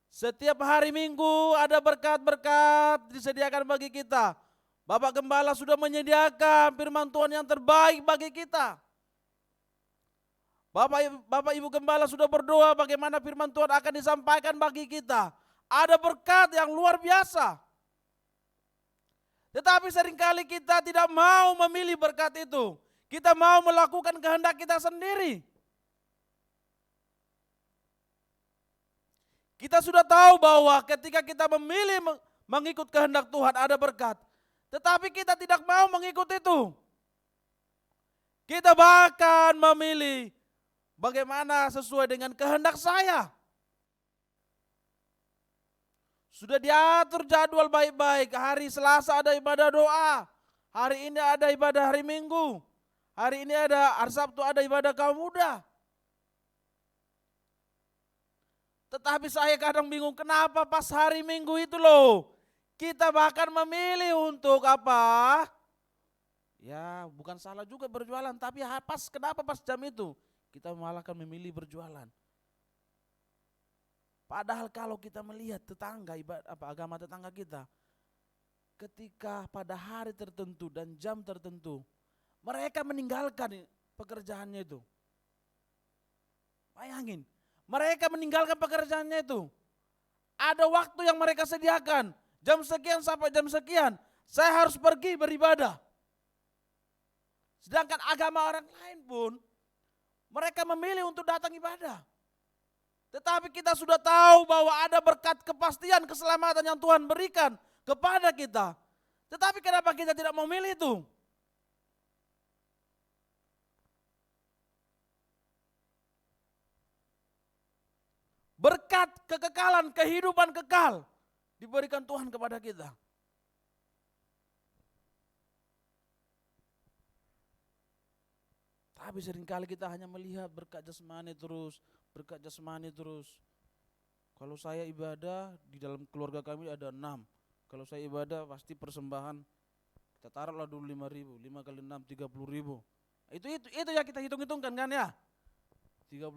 Setiap hari Minggu ada berkat-berkat disediakan bagi kita. Bapak Gembala sudah menyediakan firman Tuhan yang terbaik bagi kita. Bapak Ibu Gembala sudah berdoa bagaimana firman Tuhan akan disampaikan bagi kita. Ada berkat yang luar biasa. Tetapi seringkali kita tidak mau memilih berkat itu. Kita mau melakukan kehendak kita sendiri. Kita sudah tahu bahwa ketika kita memilih mengikut kehendak Tuhan ada berkat. Tetapi kita tidak mau mengikut itu. Kita bahkan memilih bagaimana sesuai dengan kehendak saya. Sudah diatur jadwal baik-baik. Hari Selasa ada ibadah doa. Hari ini ada ibadah hari Minggu. Hari ini ada, hari Sabtu ada ibadah kaum muda. Tetapi saya kadang bingung kenapa pas hari Minggu itu loh. Kita bahkan memilih untuk apa? Ya bukan salah juga berjualan. Tapi kenapa pas jam itu? kita malah akan memilih berjualan. Padahal kalau kita melihat tetangga agama tetangga kita, ketika pada hari tertentu dan jam tertentu mereka meninggalkan pekerjaannya itu. Bayangin, mereka meninggalkan pekerjaannya itu. Ada waktu yang mereka sediakan, jam sekian sampai jam sekian, saya harus pergi beribadah. Sedangkan agama orang lain pun, mereka memilih untuk datang ibadah. Tetapi kita sudah tahu bahwa ada berkat kepastian keselamatan yang Tuhan berikan kepada kita. Tetapi kenapa kita tidak memilih itu? Berkat kekekalan, kehidupan kekal diberikan Tuhan kepada kita. Tapi seringkali kita hanya melihat berkat jasmani terus, berkat jasmani terus. Kalau saya ibadah, di dalam keluarga kami ada 6. Kalau saya ibadah pasti persembahan, kita taruhlah dulu 5.000, 5 kali 6, 30.000. Itu ya kita hitung-hitungkan kan ya. 30.000,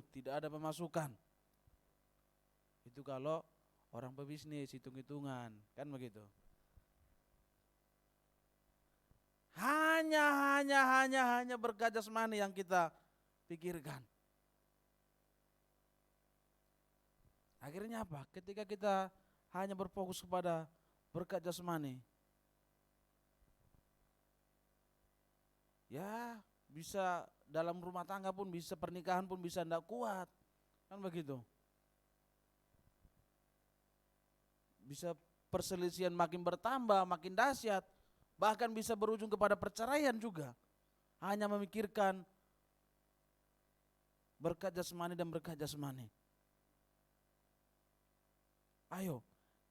tidak ada pemasukan. Itu kalau orang pebisnis hitung-hitungan, kan begitu. Hanya berkat jasmani yang kita pikirkan. Akhirnya apa? Ketika kita hanya berfokus kepada berkat jasmani, ya bisa dalam rumah tangga pun bisa, pernikahan pun bisa tidak kuat, kan begitu. Bisa perselisihan makin bertambah, makin dahsyat, bahkan bisa berujung kepada perceraian juga. Hanya memikirkan berkat jasmani dan berkat jasmani. Ayo,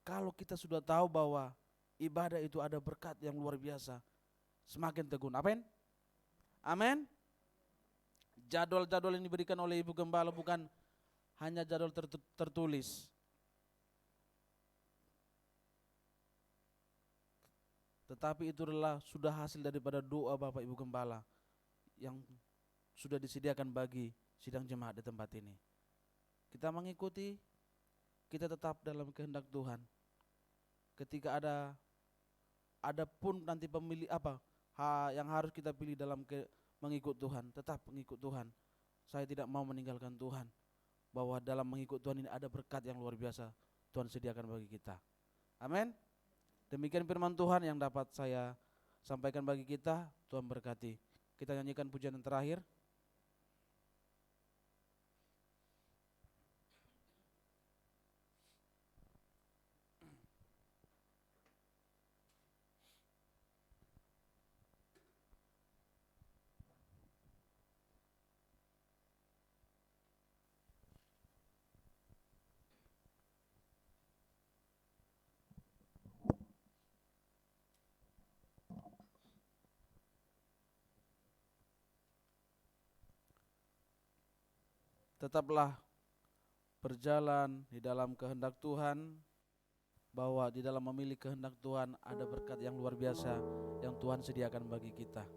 kalau kita sudah tahu bahwa ibadah itu ada berkat yang luar biasa, semakin tekun. Amin? Amin? Jadwal-jadwal yang diberikan oleh Ibu Gembala bukan hanya jadwal tertulis. Tetapi itu adalah sudah hasil daripada doa Bapak Ibu Gembala yang sudah disediakan bagi sidang jemaat di tempat ini. Kita mengikuti, kita tetap dalam kehendak Tuhan. Ketika ada pun nanti pemilih yang harus kita pilih dalam mengikut Tuhan, tetap mengikut Tuhan. Saya tidak mau meninggalkan Tuhan. Bahwa dalam mengikut Tuhan ini ada berkat yang luar biasa Tuhan sediakan bagi kita. Amin. Demikian firman Tuhan yang dapat saya sampaikan bagi kita. Tuhan berkati. Kita nyanyikan pujian yang terakhir. Tetaplah berjalan di dalam kehendak Tuhan, bahwa di dalam memilih kehendak Tuhan ada berkat yang luar biasa yang Tuhan sediakan bagi kita.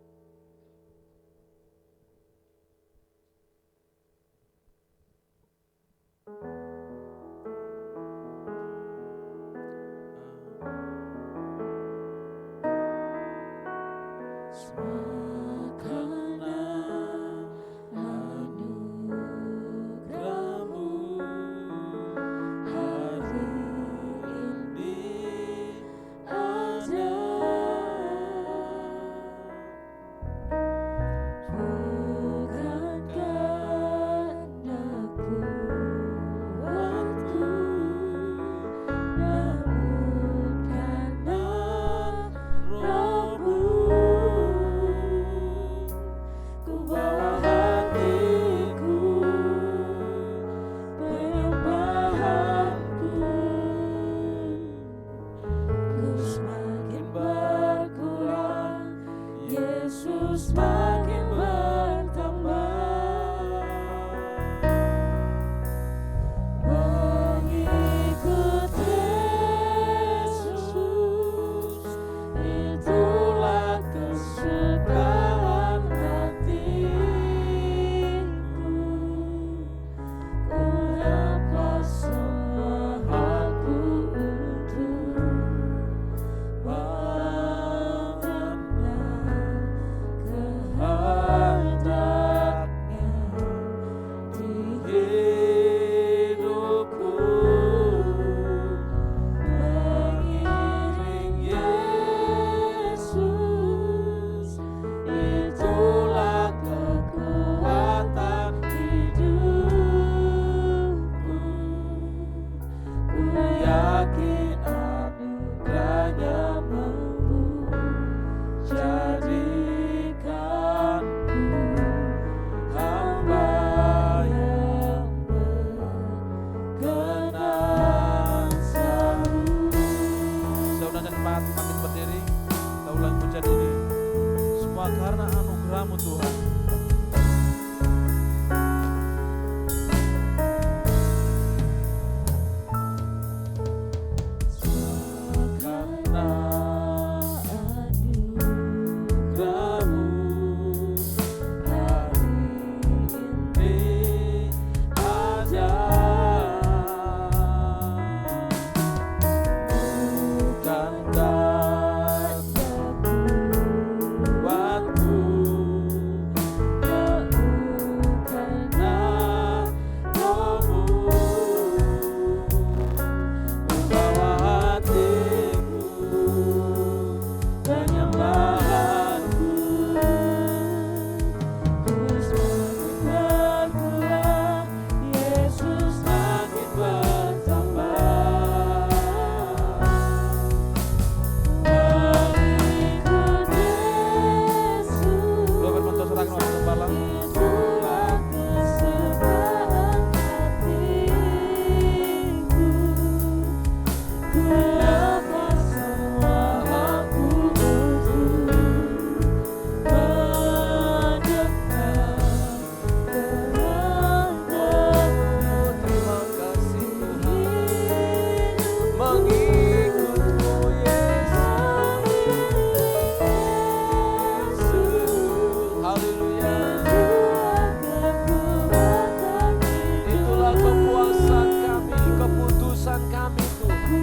Balam. Itulah kesukaan hatiku. Ku lepas semua aku untuk mendekat kehendakmu. Terima kasih Tuhan, mengikutmu Yesus. Haleluya. Itulah kepuasan kami, keputusan kami Tuhan.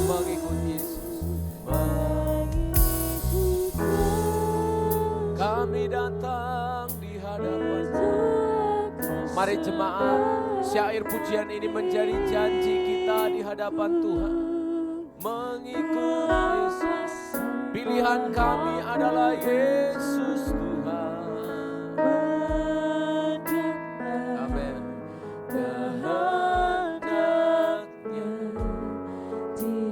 Mengikut Yesus. Kami datang di hadapan. Mari jemaat, syair pujian ini menjadi janji kita di hadapan Tuhan. Mengikut Yesus, pilihan kami adalah Yesus Tuhan. Amin.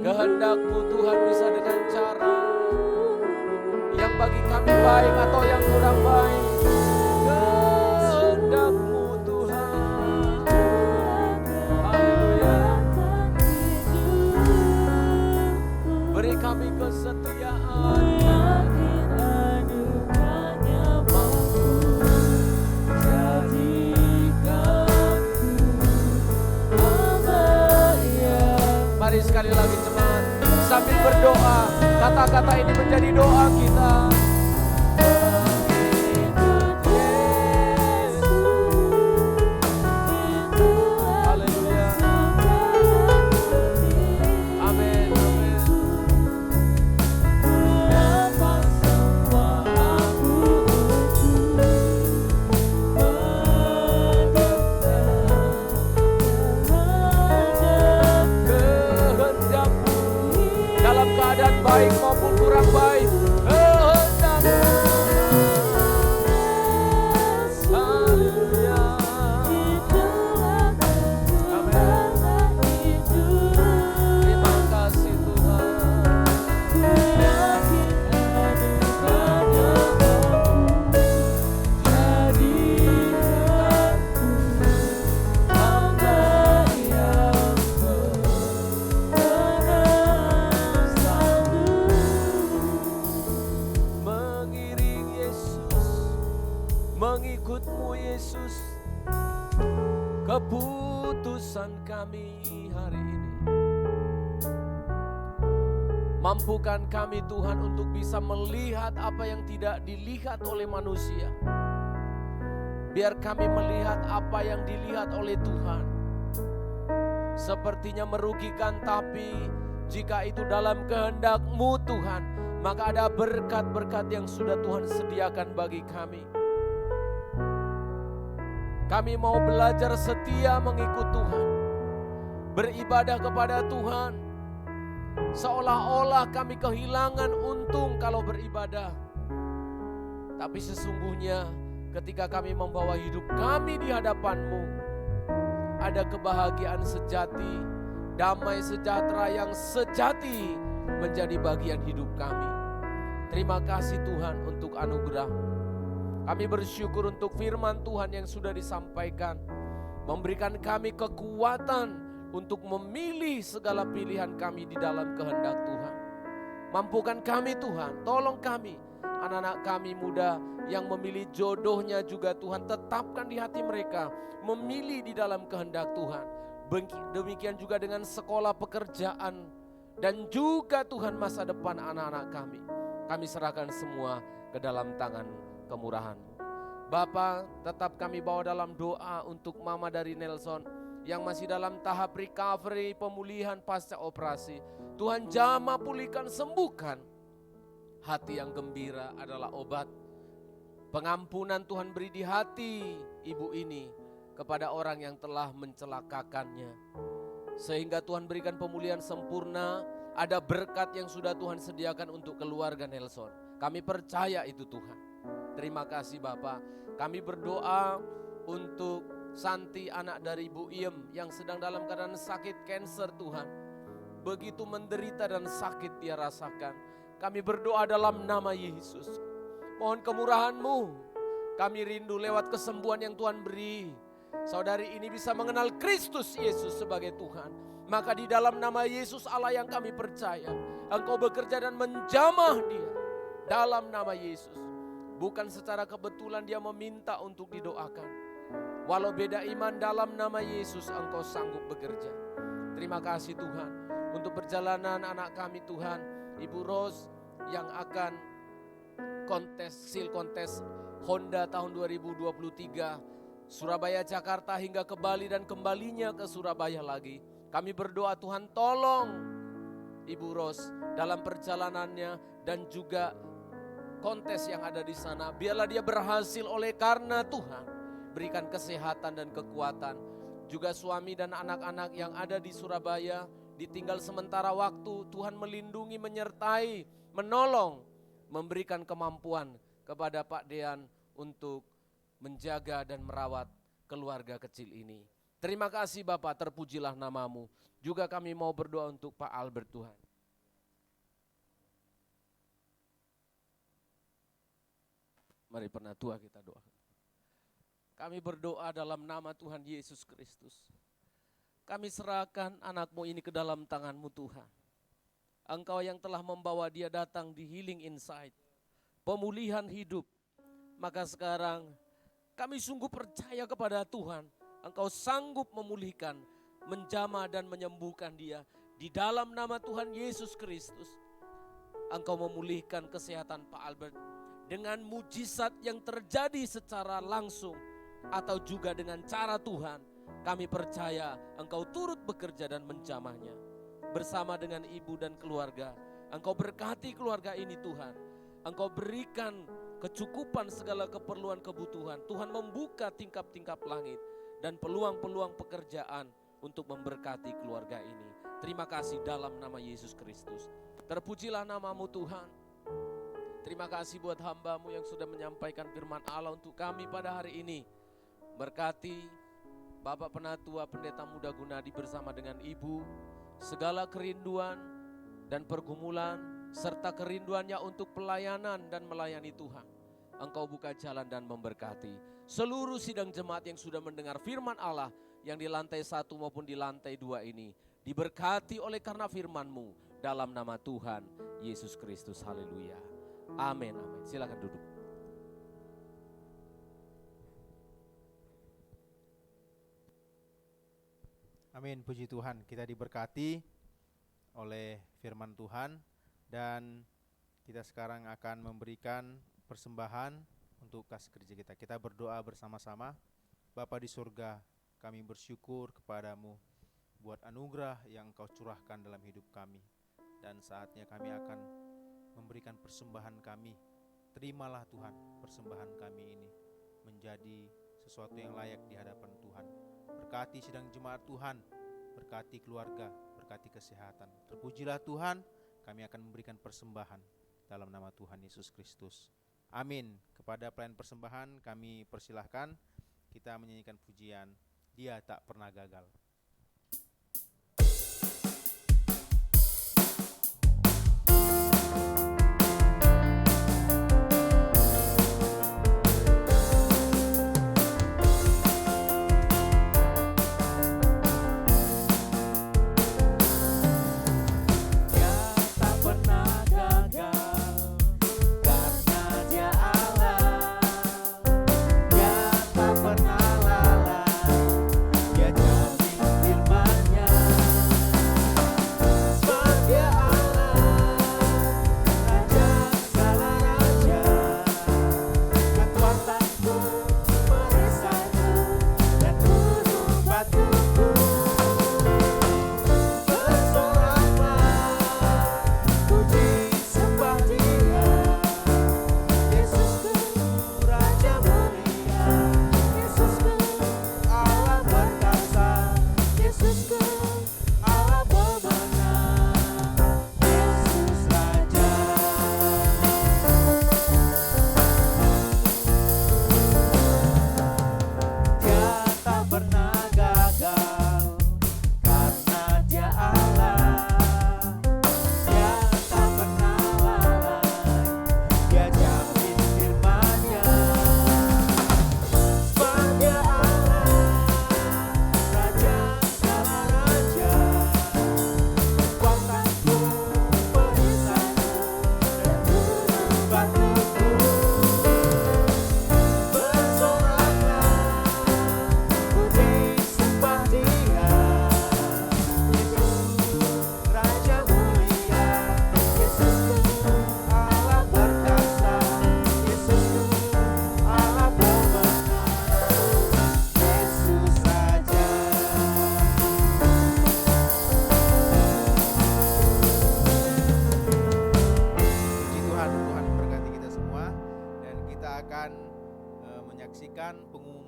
Kehendakmu Tuhan bisa dengan cara yang bagi kami baik atau yang kurang baik. Kehendakmu Tuhan. Haleluya. Beri kami kesetiaan. Mari sekali lagi jemaat, sambil berdoa, kata-kata ini menjadi doa kita. Haleluya. Amin, amin. Kehendakmu dalam keadaan baik maupun kurang baik. Kehendakmu. Haleluya. Amin. Terima kasih Tuhan. Mengiring Yesus, mengikutmu Yesus, keputusan kami hari ini. Mampukan kami Tuhan untuk bisa melihat apa yang tidak dilihat oleh manusia. Biar kami melihat apa yang dilihat oleh Tuhan. Sepertinya merugikan, tapi jika itu dalam kehendak-Mu Tuhan, maka ada berkat-berkat yang sudah Tuhan sediakan bagi kami. Kami mau belajar setia mengikut Tuhan, beribadah kepada Tuhan, seolah-olah kami kehilangan untung kalau beribadah. Tapi sesungguhnya ketika kami membawa hidup kami di hadapan-Mu, ada kebahagiaan sejati, damai sejahtera yang sejati menjadi bagian hidup kami. Terima kasih Tuhan untuk anugerah. Kami bersyukur untuk firman Tuhan yang sudah disampaikan, memberikan kami kekuatan untuk memilih segala pilihan kami di dalam kehendak Tuhan. Mampukan kami Tuhan, tolong kami, anak-anak kami muda yang memilih jodohnya juga Tuhan, tetapkan di hati mereka, memilih di dalam kehendak Tuhan. Demikian juga dengan sekolah pekerjaan, dan juga Tuhan masa depan anak-anak kami. Kami serahkan semua ke dalam tangan kemurahan-Mu. Bapa, tetap kami bawa dalam doa untuk mama dari Nelson yang masih dalam tahap recovery, pemulihan pasca operasi. Tuhan jamah, pulihkan, sembuhkan. Hati yang gembira adalah obat. Pengampunan Tuhan beri di hati ibu ini kepada orang yang telah mencelakakannya. Sehingga Tuhan berikan pemulihan sempurna, ada berkat yang sudah Tuhan sediakan untuk keluarga Nelson. Kami percaya itu Tuhan. Terima kasih Bapa. Kami berdoa untuk Santi, anak dari Ibu Iem yang sedang dalam keadaan sakit kanker Tuhan. Begitu menderita dan sakit dia rasakan. Kami berdoa dalam nama Yesus. Mohon kemurahan-Mu. Kami rindu lewat kesembuhan yang Tuhan beri. Saudari ini bisa mengenal Kristus Yesus sebagai Tuhan. Maka di dalam nama Yesus Allah yang kami percaya, Engkau bekerja dan menjamah dia. Dalam nama Yesus. Bukan secara kebetulan dia meminta untuk didoakan. Walau beda iman, dalam nama Yesus Engkau sanggup bekerja. Terima kasih Tuhan untuk perjalanan anak kami Tuhan, Ibu Ros yang akan kontes Honda tahun 2023 Surabaya Jakarta hingga ke Bali dan kembalinya ke Surabaya lagi. Kami berdoa Tuhan tolong Ibu Ros dalam perjalanannya dan juga kontes yang ada di sana. Biarlah dia berhasil oleh karena Tuhan berikan kesehatan dan kekuatan. Juga suami dan anak-anak yang ada di Surabaya ditinggal sementara waktu. Tuhan melindungi, menyertai, menolong, memberikan kemampuan kepada Pak Dean untuk menjaga dan merawat keluarga kecil ini. Terima kasih Bapak, terpujilah nama-Mu. Juga kami mau berdoa untuk Pak Albert Tuhan. Mari penatua kita doakan. Kami berdoa dalam nama Tuhan Yesus Kristus. Kami serahkan anak-Mu ini ke dalam tangan-Mu Tuhan. Engkau yang telah membawa dia datang di Healing Insight, pemulihan hidup. Maka sekarang kami sungguh percaya kepada Tuhan. Engkau sanggup memulihkan, menjamah dan menyembuhkan dia. Di dalam nama Tuhan Yesus Kristus. Engkau memulihkan kesehatan Pak Albert. Dengan mujizat yang terjadi secara langsung atau juga dengan cara Tuhan. Kami percaya Engkau turut bekerja dan menjamahnya. Bersama dengan ibu dan keluarga. Engkau berkati keluarga ini Tuhan. Engkau berikan kecukupan segala keperluan kebutuhan. Tuhan membuka tingkap-tingkap langit dan peluang-peluang pekerjaan untuk memberkati keluarga ini. Terima kasih dalam nama Yesus Kristus. Terpujilah nama-Mu Tuhan. Terima kasih buat hamba-Mu yang sudah menyampaikan firman Allah untuk kami pada hari ini. Berkati Bapak Penatua Pendeta Muda Gunadi bersama dengan Ibu, segala kerinduan dan pergumulan serta kerinduannya untuk pelayanan dan melayani Tuhan. Engkau buka jalan dan memberkati seluruh sidang jemaat yang sudah mendengar firman Allah yang di lantai 1 maupun di lantai 2 ini. Diberkati oleh karena firman-Mu dalam nama Tuhan Yesus Kristus. Haleluya. Amin, amin. Silakan duduk. Amin, puji Tuhan. Kita diberkati oleh firman Tuhan dan kita sekarang akan memberikan persembahan untuk kasih kerja kita. Kita berdoa bersama-sama. Bapa di surga, kami bersyukur kepadamu buat anugerah yang Kau curahkan dalam hidup kami. Dan saatnya kami akan memberikan persembahan kami. Terimalah Tuhan persembahan kami ini menjadi sesuatu yang layak di hadapan Tuhan. Berkati sidang jemaat Tuhan, berkati keluarga, berkati kesehatan. Terpujilah Tuhan, kami akan memberikan persembahan dalam nama Tuhan Yesus Kristus. Amin. Kepada pelayan persembahan kami persilahkan kita menyanyikan pujian Dia Tak Pernah Gagal. Dia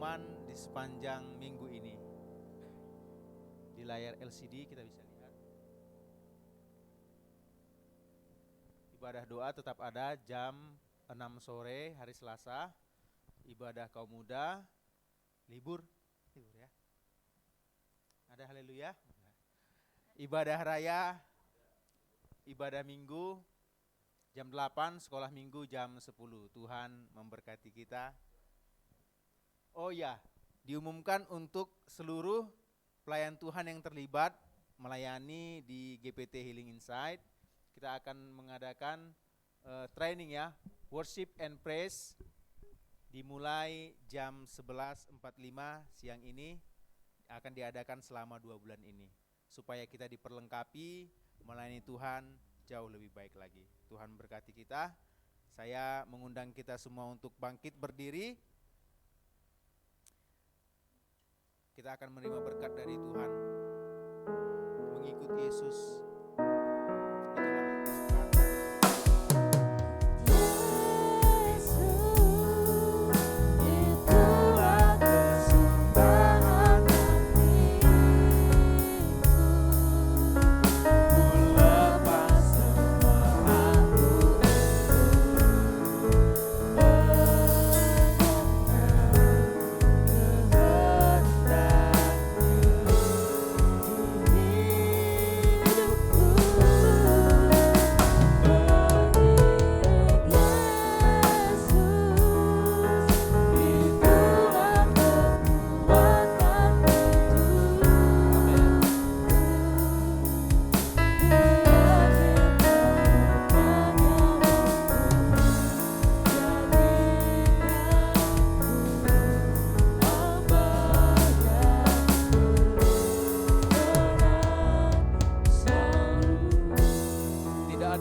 pengumuman di sepanjang minggu ini. Di layar LCD kita bisa lihat. Ibadah doa tetap ada jam 6 sore hari Selasa. Ibadah kaum muda libur ya. Ada haleluya. Ibadah raya, ibadah minggu jam 8, sekolah minggu jam 10. Tuhan memberkati kita. Oh ya, diumumkan untuk seluruh pelayan Tuhan yang terlibat melayani di GPT Healing Insight. Kita akan mengadakan training ya, worship and praise, dimulai jam 11.45 siang ini, akan diadakan selama 2 bulan ini, supaya kita diperlengkapi melayani Tuhan jauh lebih baik lagi. Tuhan berkati kita. Saya mengundang kita semua untuk bangkit berdiri. Kita akan menerima berkat dari Tuhan, mengikut Yesus.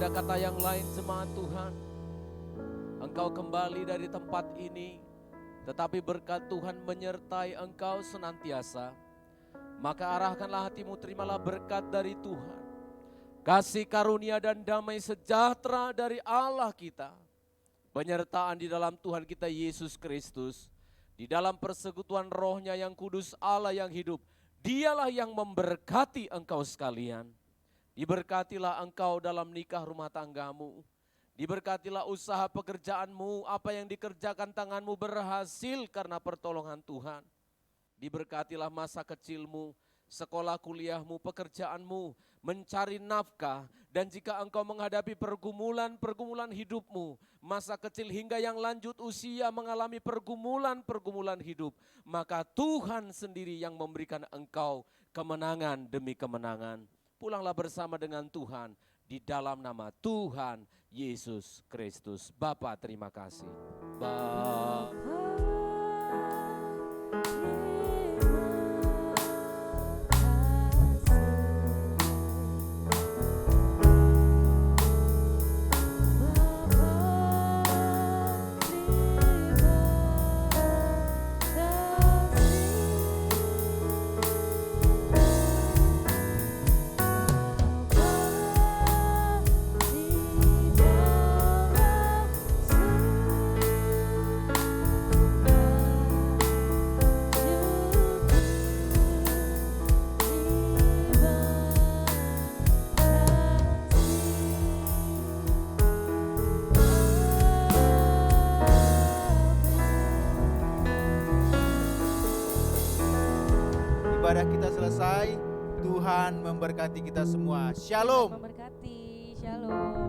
Kata yang lain jemaat Tuhan, engkau kembali dari tempat ini, tetapi berkat Tuhan menyertai engkau senantiasa. Maka arahkanlah hatimu, terimalah berkat dari Tuhan, kasih karunia dan damai sejahtera dari Allah kita, penyertaan di dalam Tuhan kita Yesus Kristus, di dalam persekutuan Roh-Nya yang kudus, Allah yang hidup. Dialah yang memberkati engkau sekalian. Diberkatilah engkau dalam nikah rumah tanggamu. Diberkatilah usaha pekerjaanmu, apa yang dikerjakan tanganmu berhasil karena pertolongan Tuhan. Diberkatilah masa kecilmu, sekolah kuliahmu, pekerjaanmu, mencari nafkah. Dan jika engkau menghadapi pergumulan hidupmu, masa kecil hingga yang lanjut usia mengalami pergumulan hidup, maka Tuhan sendiri yang memberikan engkau kemenangan demi kemenangan. Pulanglah bersama dengan Tuhan di dalam nama Tuhan Yesus Kristus. Bapa, terima kasih. Bapa. Ibadah kita selesai. Tuhan memberkati kita semua. Shalom. Memberkati. Shalom.